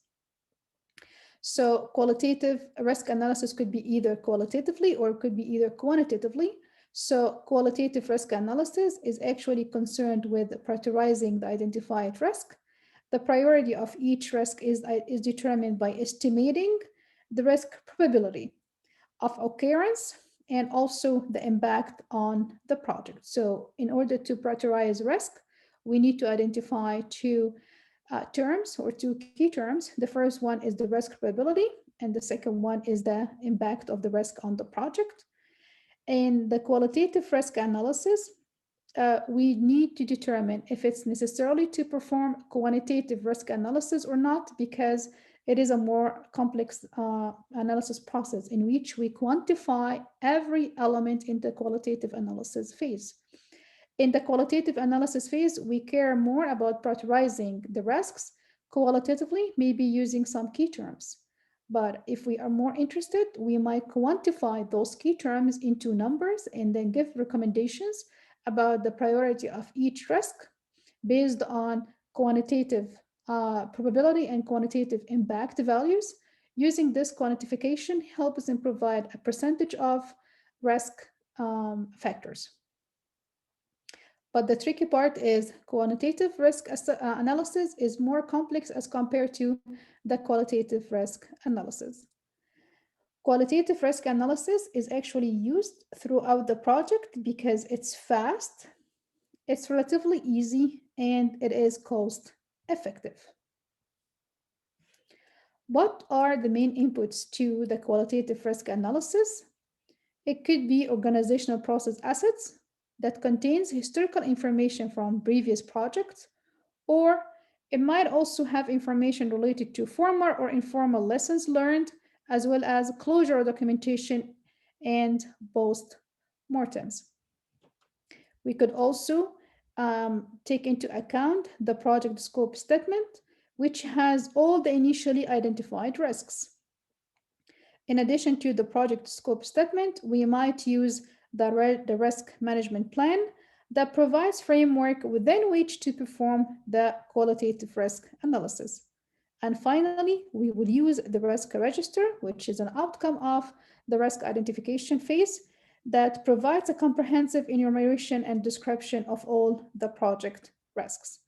So qualitative risk analysis could be either qualitatively or could be either quantitatively. So qualitative risk analysis is actually concerned with prioritizing the identified risk. The priority of each risk is determined by estimating the risk probability of occurrence and also the impact on the project. So in order to prioritize risk, we need to identify two terms or two key terms. The first one is the risk probability, and the second one is the impact of the risk on the project. In the qualitative risk analysis, we need to determine if it's necessarily to perform quantitative risk analysis or not, because it is a more complex analysis process in which we quantify every element in the qualitative analysis phase. In the qualitative analysis phase, we care more about prioritizing the risks qualitatively, maybe using some key terms. But if we are more interested, we might quantify those key terms into numbers and then give recommendations about the priority of each risk based on quantitative probability and quantitative impact values. Using this quantification helps us provide a percentage of risk factors. But the tricky part is quantitative risk analysis is more complex as compared to the qualitative risk analysis. Qualitative risk analysis is actually used throughout the project because it's fast, it's relatively easy, and it is cost effective. What are the main inputs to the qualitative risk analysis? It could be organizational process assets that contains historical information from previous projects, or it might also have information related to formal or informal lessons learned, as well as closure documentation and post-mortems. We could also take into account the project scope statement, which has all the initially identified risks. In addition to the project scope statement, we might use the risk management plan that provides framework within which to perform the qualitative risk analysis. And finally, we will use the risk register, which is an outcome of the risk identification phase that provides a comprehensive enumeration and description of all the project risks.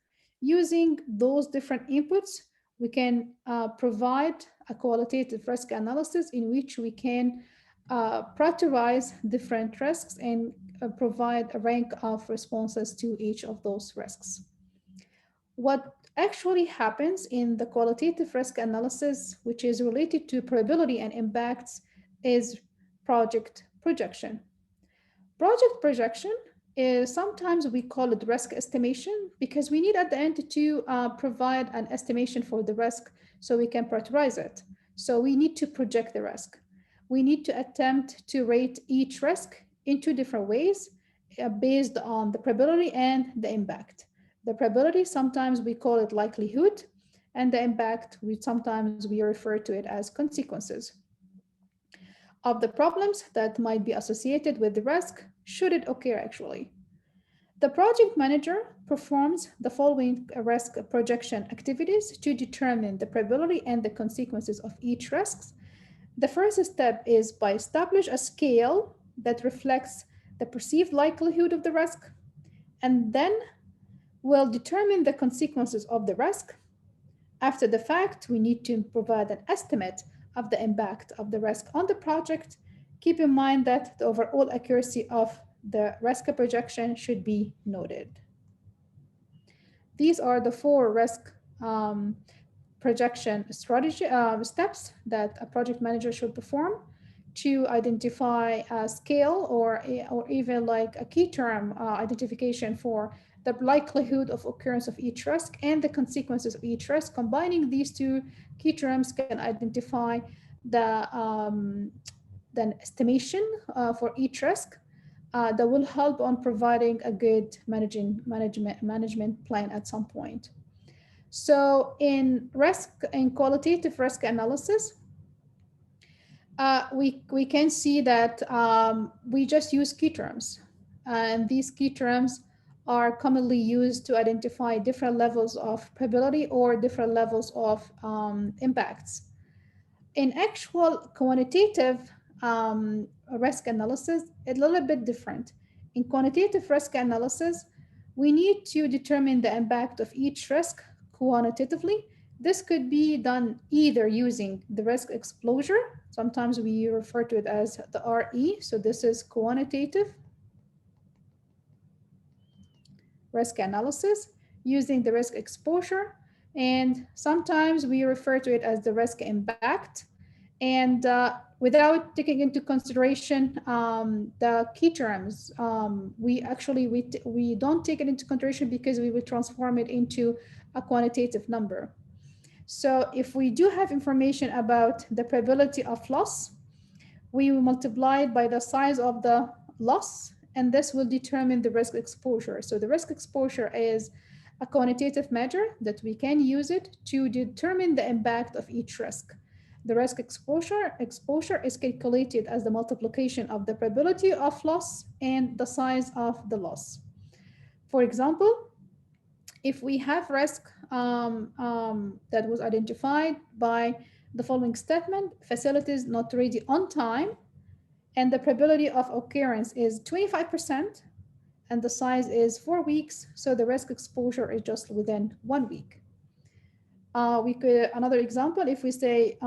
Using those different inputs, we can provide a qualitative risk analysis in which we can prioritize different risks and provide a rank of responses to each of those risks. What actually happens in the qualitative risk analysis, which is related to probability and impacts, is project projection. Project projection is sometimes we call it risk estimation because we need at the end to provide an estimation for the risk so we can prioritize it. So we need to project the risk. We need to attempt to rate each risk in two different ways based on the probability and the impact. The probability, sometimes we call it likelihood, and the impact, sometimes we refer to it as consequences of the problems that might be associated with the risk should it occur actually. The project manager performs the following risk projection activities to determine the probability and the consequences of each risk. The first step is by establish a scale that reflects the perceived likelihood of the risk, and then will determine the consequences of the risk. After the fact, we need to provide an estimate of the impact of the risk on the project. Keep in mind that the overall accuracy of the risk projection should be noted. These are the four risk projection strategy steps that a project manager should perform to identify a scale or even like a key term identification for the likelihood of occurrence of each risk and the consequences of each risk. Combining these two key terms can identify the estimation for each risk that will help on providing a good management plan at some point. So in qualitative risk analysis, we can see that we just use key terms, and these key terms are commonly used to identify different levels of probability or different levels of impacts. In actual quantitative risk analysis, it's a little bit different. In quantitative risk analysis, we need to determine the impact of each risk quantitatively. This could be done either using the risk exposure. Sometimes we refer to it as the RE. So this is quantitative risk analysis using the risk exposure. And sometimes we refer to it as the risk impact. And without taking into consideration the key terms, we don't take it into consideration because we will transform it into a quantitative number. So if we do have information about the probability of loss, we will multiply it by the size of the loss, and this will determine the risk exposure. So the risk exposure is a quantitative measure that we can use it to determine the impact of each risk. The risk exposure is calculated as the multiplication of the probability of loss and the size of the loss. For example, if we have risk that was identified by the following statement: facilities not ready on time, and the probability of occurrence is 25%, and the size is 4 weeks, so the risk exposure is just within 1 week. Another example, if we say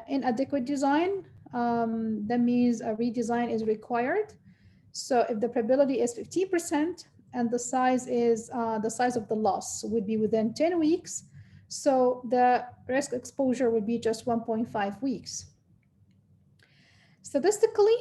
inadequate design, that means a redesign is required. So if the probability is 15% and the size of the loss would be within 10 weeks, so the risk exposure would be just 1.5 weeks. Statistically,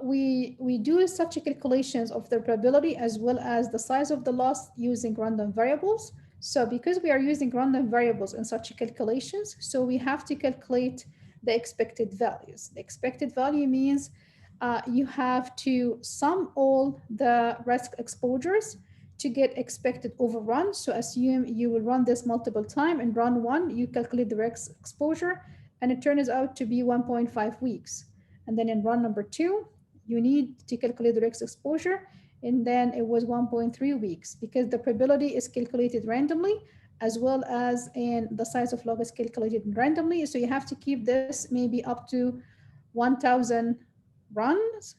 we do such calculations of the probability as well as the size of the loss using random variables. So because we are using random variables in such calculations, so we have to calculate the expected values. The expected value means you have to sum all the risk exposures to get expected overrun. So assume you will run this multiple time. In run one, you calculate the risk exposure, and it turns out to be 1.5 weeks. And then in run number two, you need to calculate the risk exposure, and then it was 1.3 weeks because the probability is calculated randomly as well as in the size of log is calculated randomly. So you have to keep this maybe up to 1,000 runs,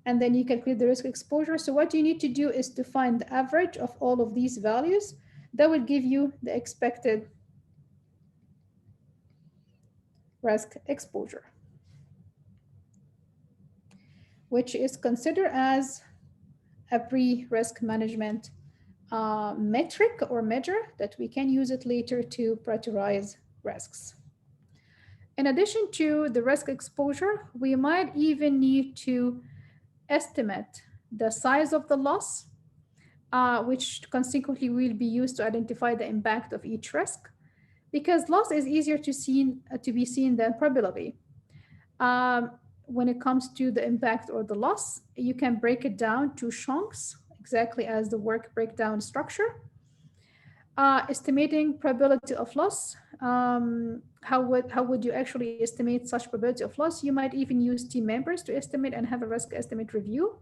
and then you calculate the risk exposure. So what you need to do is to find the average of all of these values. That will give you the expected risk exposure, which is considered as a pre-risk management metric or measure that we can use it later to prioritize risks. In addition to the risk exposure, we might even need to estimate the size of the loss, which consequently will be used to identify the impact of each risk, because loss is easier to be seen than probability. Um, when it comes to the impact or the loss, you can break it down to chunks, exactly as the work breakdown structure. Estimating probability of loss. How would you actually estimate such probability of loss? You might even use team members to estimate and have a risk estimate review,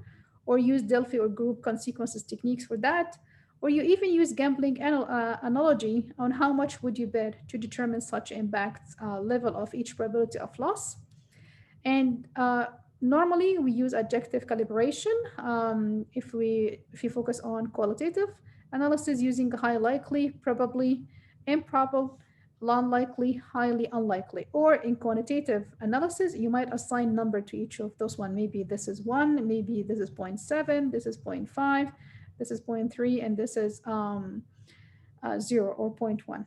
or use Delphi or group consequences techniques for that, or you even use gambling analogy on how much would you bet to determine such impact level of each probability of loss. And normally we use adjective calibration if we focus on qualitative analysis using high likely, probably, improbable, unlikely, highly unlikely. Or in quantitative analysis, you might assign number to each of those one. Maybe this is 1, maybe this is zero point 0.7, this is 0.5, this is zero point 0.3, and this is 0 or zero point 0.1.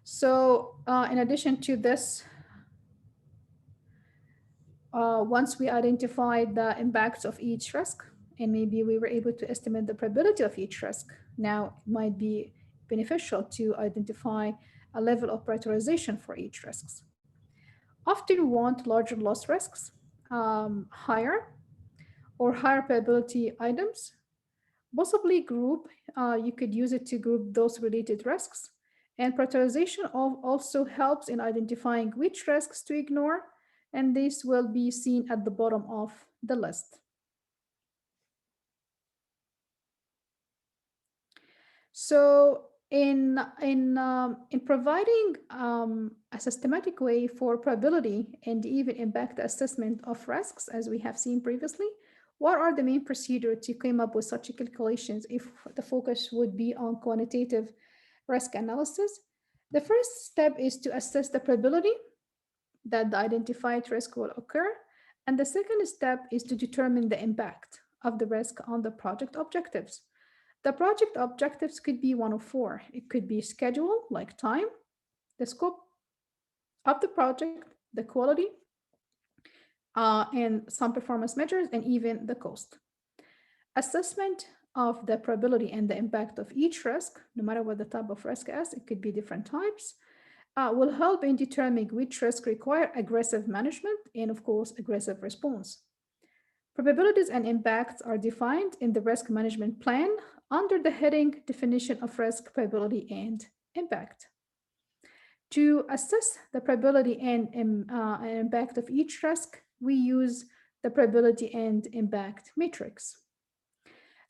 So in addition to this, once we identified the impacts of each risk, and maybe we were able to estimate the probability of each risk, now it might be beneficial to identify a level of prioritization for each risks. Often we want larger loss risks, higher or higher probability items, possibly group. You could use it to group those related risks. And prioritization also helps in identifying which risks to ignore, and this will be seen at the bottom of the list. So in providing a systematic way for probability and even impact assessment of risks, as we have seen previously, what are the main procedures to come up with such calculations if the focus would be on quantitative risk analysis? The first step is to assess the probability that the identified risk will occur. And the second step is to determine the impact of the risk on the project objectives. The project objectives could be one of four. It could be schedule, like time, the scope of the project, the quality, and some performance measures, and even the cost. Assessment of the probability and the impact of each risk, no matter what the type of risk is, it could be different types, will help in determining which risks require aggressive management and, of course, aggressive response. Probabilities and impacts are defined in the risk management plan under the heading Definition of Risk, Probability, and Impact. To assess the probability and impact of each risk, we use the probability and impact matrix.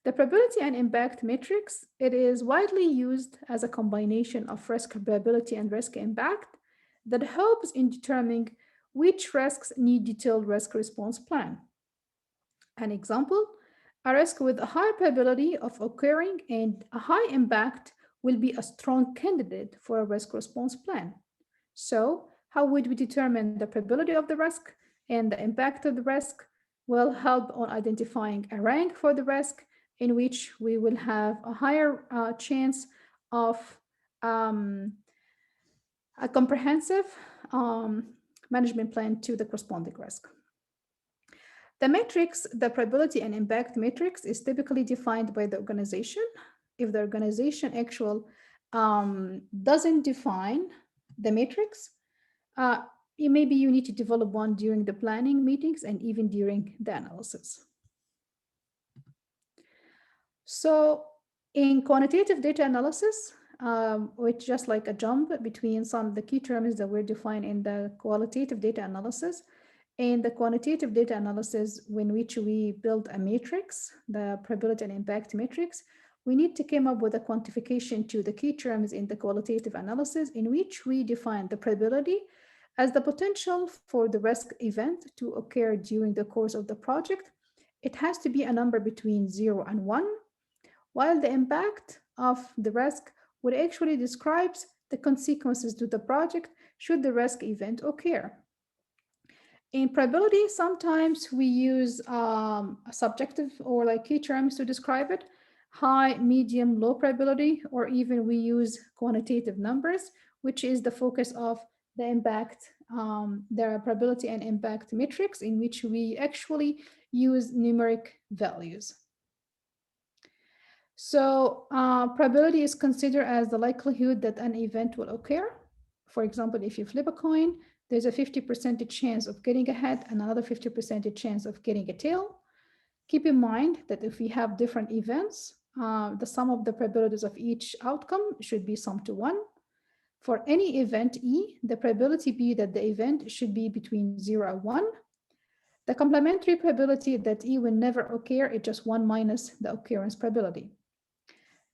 The probability and impact matrix, it is widely used as a combination of risk probability and risk impact that helps in determining which risks need detailed risk response plan. An example, a risk with a high probability of occurring and a high impact will be a strong candidate for a risk response plan. So, how would we determine the probability of the risk and the impact of the risk? Will help on identifying a rank for the risk in which we will have a higher chance of um, a comprehensive management plan to the corresponding risk. The matrix, the probability and impact matrix, is typically defined by the organization. If the organization actual doesn't define the matrix, maybe you need to develop one during the planning meetings and even during the analysis. So in quantitative data analysis, which just like a jump between some of the key terms that were defined in the qualitative data analysis. In the quantitative data analysis, in which we build a matrix, the probability and impact matrix, we need to come up with a quantification to the key terms in the qualitative analysis, in which we define the probability as the potential for the risk event to occur during the course of the project. It has to be a number between 0 and 1, while the impact of the risk would actually describes the consequences to the project should the risk event occur. In probability, sometimes we use a subjective or like key terms to describe it: high, medium, low probability, or even we use quantitative numbers, which is the focus of the impact, the probability and impact matrix, in which we actually use numeric values. So probability is considered as the likelihood that an event will occur. For example, if you flip a coin, there's a 50% chance of getting a head and another 50% chance of getting a tail. Keep in mind that if we have different events, the sum of the probabilities of each outcome should be summed to 1. For any event E, the probability be that the event should be between 0 and 1. The complementary probability that E will never occur is just 1 minus the occurrence probability.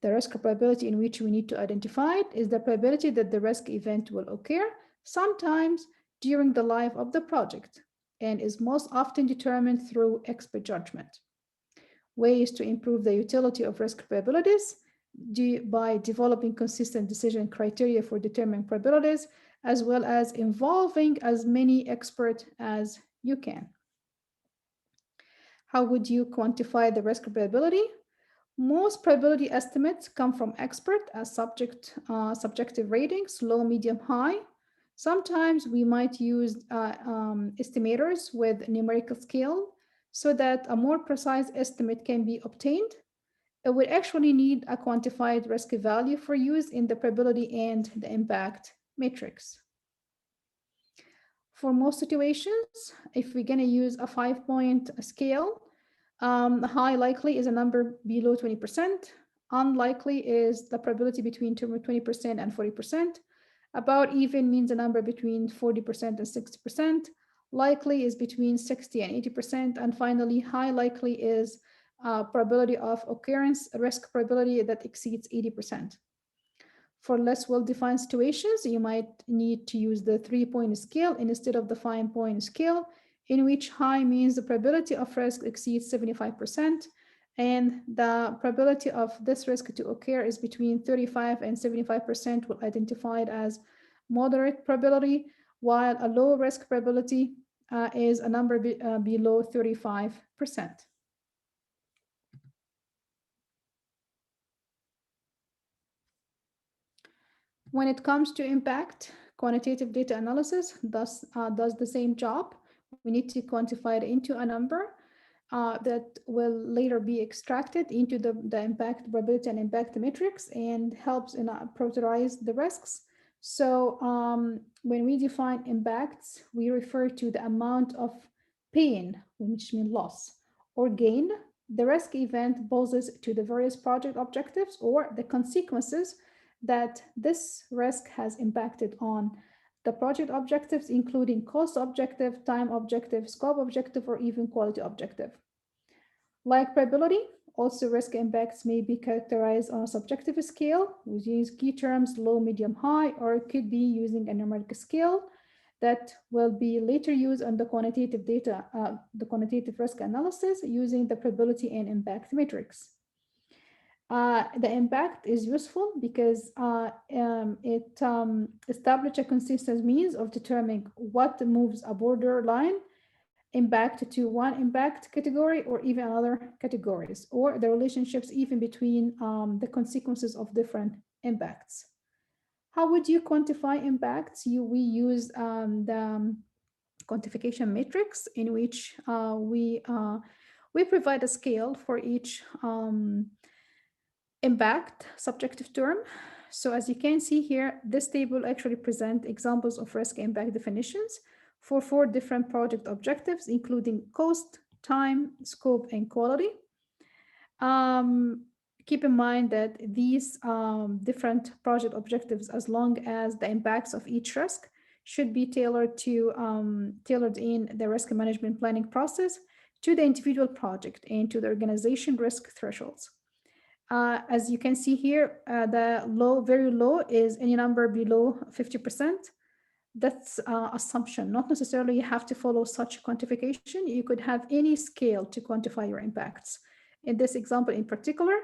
The risk probability in which we need to identify it is the probability that the risk event will occur sometimes during the life of the project, and is most often determined through expert judgment. Ways to improve the utility of risk probabilities by developing consistent decision criteria for determining probabilities, as well as involving as many experts as you can. How would you quantify the risk probability? Most probability estimates come from expert as subjective ratings, low, medium, high. Sometimes we might use estimators with numerical scale so that a more precise estimate can be obtained. It would actually need a quantified risk value for use in the probability and the impact matrix. For most situations, if we're going to use a 5-point scale, high likely is a number below 20%. Unlikely is the probability between 20% and 40%. About even means a number between 40% and 60%. Likely is between 60 and 80%. And finally, high likely is probability of occurrence, risk probability that exceeds 80%. For less well-defined situations, you might need to use the 3-point scale instead of the 5-point scale, in which high means the probability of risk exceeds 75%, and the probability of this risk to occur is between 35 and 75%, will identified as moderate probability, while a low risk probability is a number below 35%. When it comes to impact, quantitative data analysis does the same job. We need to quantify it into a number that will later be extracted into the impact probability and impact matrix, and helps in prioritize the risks. So when we define impacts, we refer to the amount of pain, which means loss, or gain the risk event poses to the various project objectives, or the consequences that this risk has impacted on the project objectives, including cost objective, time objective, scope objective, or even quality objective. Like probability, also risk impacts may be characterized on a subjective scale, which use key terms low, medium, high, or it could be using a numeric scale that will be later used on the quantitative data, the quantitative risk analysis using the probability and impact matrix. The impact is useful because it establishes a consistent means of determining what moves a borderline impact to one impact category or even other categories, or the relationships even between the consequences of different impacts. How would you quantify impacts? We use the quantification matrix, in which we provide a scale for each impact subjective term. So as you can see here, this table actually presents examples of risk impact definitions for 4 different project objectives, including cost, time, scope, and quality. keep in mind that these different project objectives, as long as the impacts of each risk should be tailored in the risk management planning process to the individual project and to the organization risk thresholds. As you can see here, the low, very low is any number below 50%. That's assumption. Not necessarily you have to follow such quantification. You could have any scale to quantify your impacts. In this example in particular,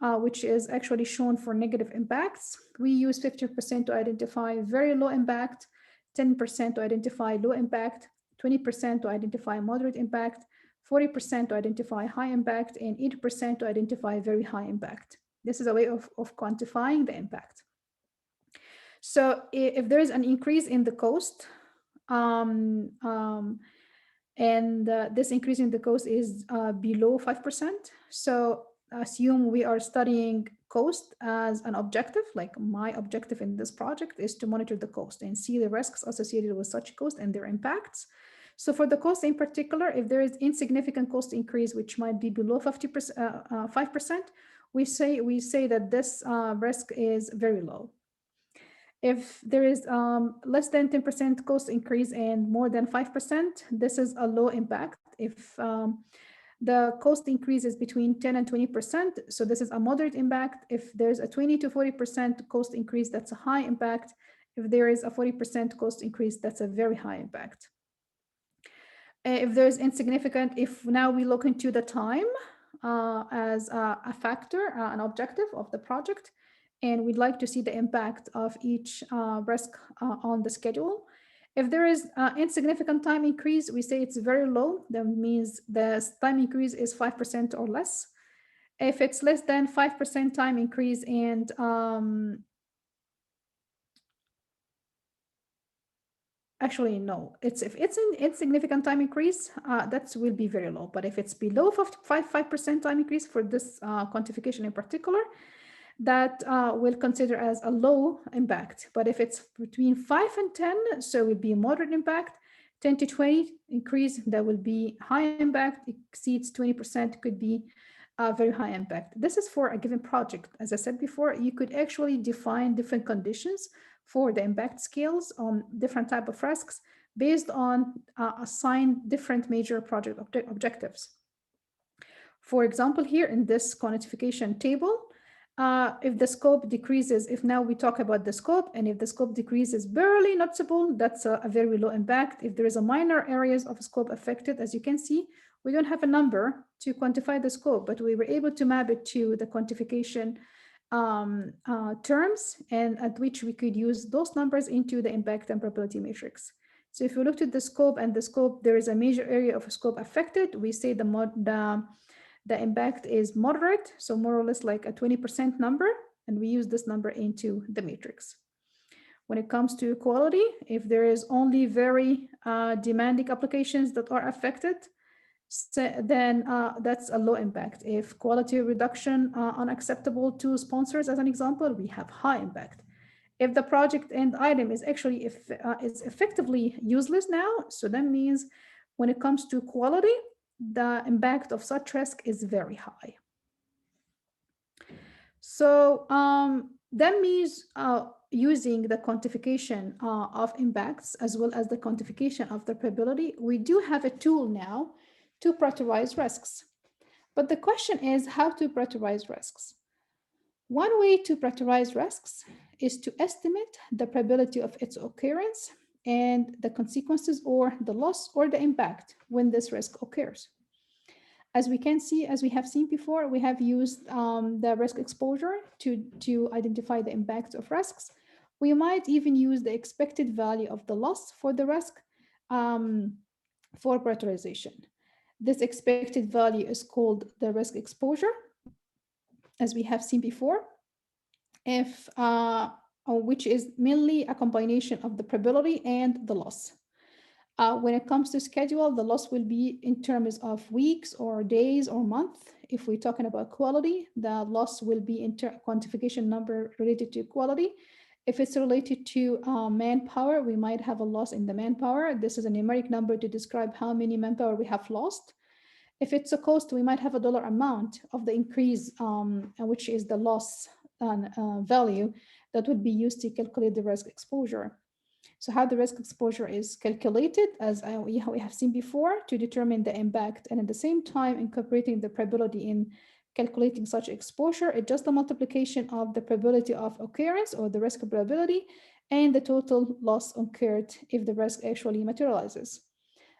which is actually shown for negative impacts, we use 50% to identify very low impact, 10% to identify low impact, 20% to identify moderate impact, 40% to identify high impact, and 80% to identify very high impact. This is a way of quantifying the impact. So if there is an increase in the cost, and this increase in the cost is below 5%, so assume we are studying cost as an objective, like my objective in this project is to monitor the cost and see the risks associated with such cost and their impacts. So for the cost in particular, if there is insignificant cost increase, which might be below 5%, we say that this risk is very low. If there is less than 10% cost increase and more than 5%, this is a low impact. If the cost increase is between 10 and 20%, so this is a moderate impact. If there's a 20 to 40% cost increase, that's a high impact. If there is a 40% cost increase, that's a very high impact. If there's insignificant, if now we look into the time as a factor, an objective of the project, and we'd like to see the impact of each risk on the schedule. If there is insignificant time increase, we say it's very low. That means the time increase is 5% or less. If it's less than 5% time increase and actually, no, if it's an insignificant time increase, that will be very low. But if it's below 5% time increase for this quantification in particular, that we'll consider as a low impact. But if it's between 5 and 10, so it will be a moderate impact. 10 to 20 increase, that will be high impact. Exceeds 20% could be a very high impact. This is for a given project. As I said before, you could actually define different conditions for the impact scales on different type of risks based on assigned different major project objectives. For example, here in this quantification table, if the scope decreases, if now we talk about the scope, and if the scope decreases barely noticeable, that's a very low impact. If there is a minor areas of scope affected, as you can see, we don't have a number to quantify the scope, but we were able to map it to the quantification terms, and at which we could use those numbers into the impact and probability matrix. So if we looked at the scope and the scope, there is a major area of scope affected, we say the impact is moderate, so more or less like a 20% number, and we use this number into the matrix. When it comes to quality, if there is only very demanding applications that are affected, then that's a low impact. If quality reduction unacceptable to sponsors, as an example, we have high impact. If the project end item is actually is effectively useless now, so that means when it comes to quality, the impact of such risk is very high. So that means using the quantification of impacts as well as the quantification of the probability, we do have a tool now to prioritize risks. But the question is how to prioritize risks. One way to prioritize risks is to estimate the probability of its occurrence and the consequences or the loss or the impact when this risk occurs. As we can see, as we have seen before, we have used the risk exposure to identify the impact of risks. We might even use the expected value of the loss for the risk for prioritization. This expected value is called the risk exposure, as we have seen before, which is mainly a combination of the probability and the loss. When it comes to schedule, the loss will be in terms of weeks or days or month. If we're talking about quality, the loss will be in quantification number related to quality. If it's related to manpower, we might have a loss in the manpower. This is a numeric number to describe how many manpower we have lost. If it's a cost, we might have a dollar amount of the increase, which is the loss value that would be used to calculate the risk exposure. So how the risk exposure is calculated, as we have seen before, to determine the impact, and at the same time incorporating the probability in calculating such exposure, it's just the multiplication of the probability of occurrence or the risk probability and the total loss incurred if the risk actually materializes.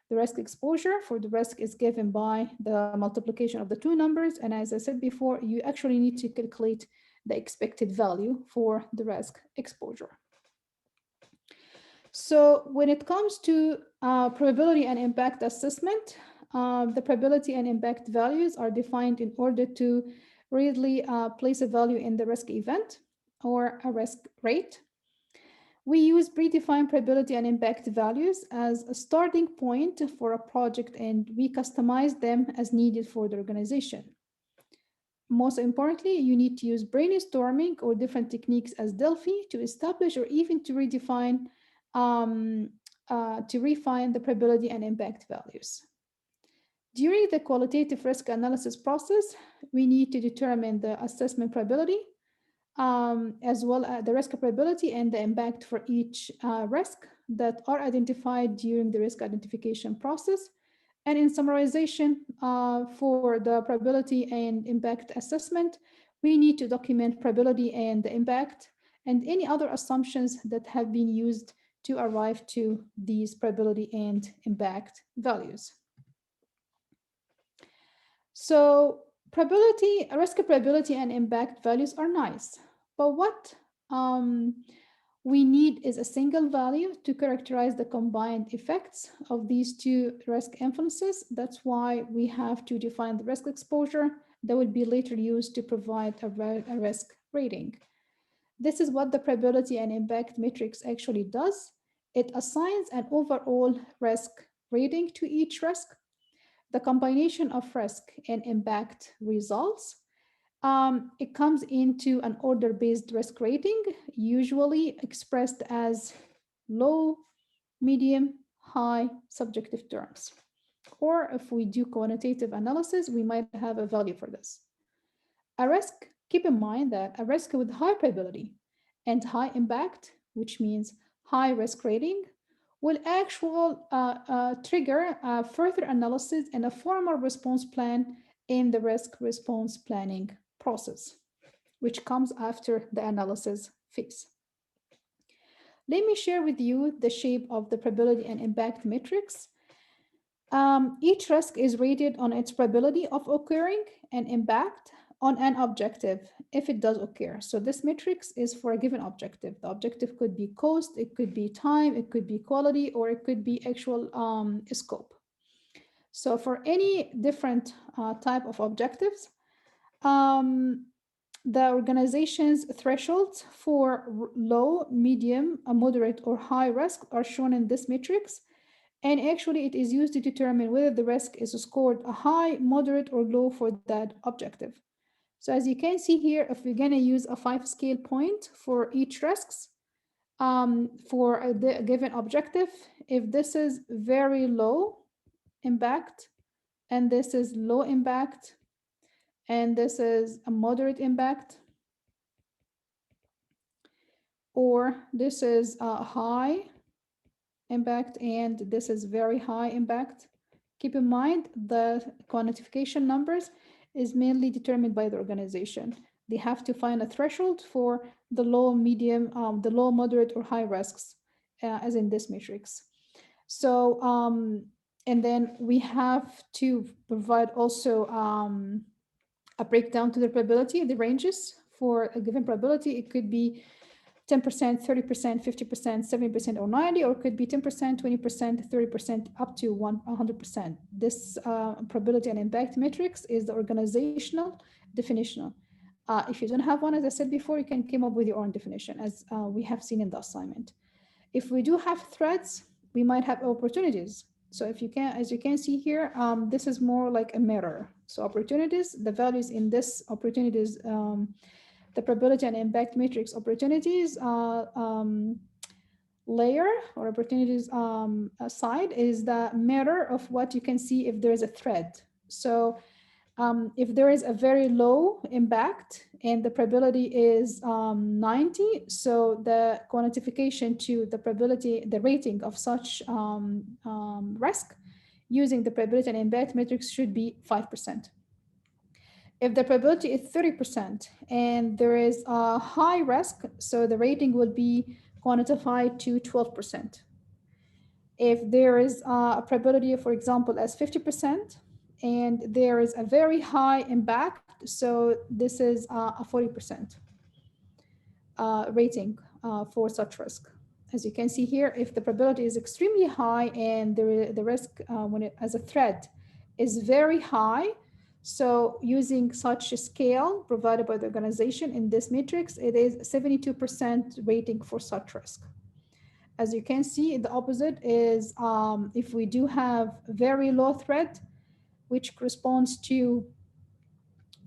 The risk exposure for the risk is given by the multiplication of the two numbers. And as I said before, you actually need to calculate the expected value for the risk exposure. So when it comes to probability and impact assessment, the probability and impact values are defined in order to readily place a value in the risk event or a risk rate. We use predefined probability and impact values as a starting point for a project, and we customize them as needed for the organization. Most importantly, you need to use brainstorming or different techniques as Delphi to establish or even to redefine, to refine the probability and impact values. During the qualitative risk analysis process, we need to determine the assessment probability, as well as the risk probability and the impact for each risk that are identified during the risk identification process. And in summarization, for the probability and impact assessment, we need to document probability and the impact and any other assumptions that have been used to arrive to these probability and impact values. So probability, risk probability and impact values are nice, but what we need is a single value to characterize the combined effects of these two risk influences. That's why we have to define the risk exposure that will be later used to provide a risk rating. This is what the probability and impact matrix actually does. It assigns an overall risk rating to each risk. The combination of risk and impact results. It comes into an order-based risk rating, usually expressed as low, medium, high subjective terms. Or if we do quantitative analysis, we might have a value for this. A risk, keep in mind that a risk with high probability and high impact, which means high risk rating, will actually trigger further analysis and a formal response plan in the risk response planning process, which comes after the analysis phase. Let me share with you the shape of the probability and impact matrix. Each risk is rated on its probability of occurring and impact on an objective if it does occur. So this matrix is for a given objective. The objective could be cost, it could be time, it could be quality, or it could be actual scope. So for any different type of objectives, the organization's thresholds for low, medium, moderate, or high risk are shown in this matrix. And actually, it is used to determine whether the risk is scored a high, moderate, or low for that objective. So as you can see here, if we're going to use a 5-scale point for each risks for the given objective, if this is very low impact, and this is low impact, and this is a moderate impact, or this is a high impact and this is very high impact. Keep in mind the quantification numbers is mainly determined by the organization. They have to find a threshold for the low, medium, the low, moderate, or high risks, as in this matrix. So, and then we have to provide also a breakdown to the probability, the ranges for a given probability. It could be 10%, 30%, 50%, 70%, or 90, or it could be 10%, 20%, 30%, up to 100%. This probability and impact matrix is the organizational definitional. If you don't have one, as I said before, you can come up with your own definition, as we have seen in the assignment. If we do have threats, we might have opportunities. So if you can, as you can see here, this is more like a mirror. So opportunities, the values in this opportunities, the probability and impact matrix opportunities layer or opportunities side is the mirror of what you can see if there is a threat. So if there is a very low impact and the probability is 90, so the quantification to the probability, the rating of such risk using the probability and impact matrix should be 5%. If the probability is 30% and there is a high risk, so the rating will be quantified to 12%. If there is a probability, for example, as 50%, and there is a very high impact, so this is a 40% rating for such risk. As you can see here, if the probability is extremely high and the risk when it as a threat is very high, so using such a scale provided by the organization in this matrix, it is 72% rating for such risk. As you can see, the opposite is if we do have very low threat, which corresponds to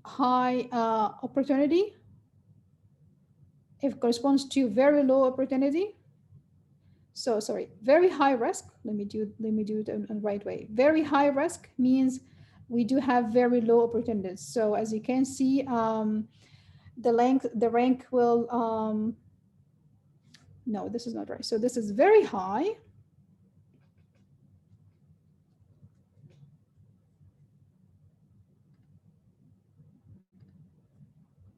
high opportunity, if it corresponds to very low opportunity, so sorry, very high risk, let me do it in the right way. Very high risk means we do have very low opportunities. So as you can see, the rank will, no, this is not right. So this is very high.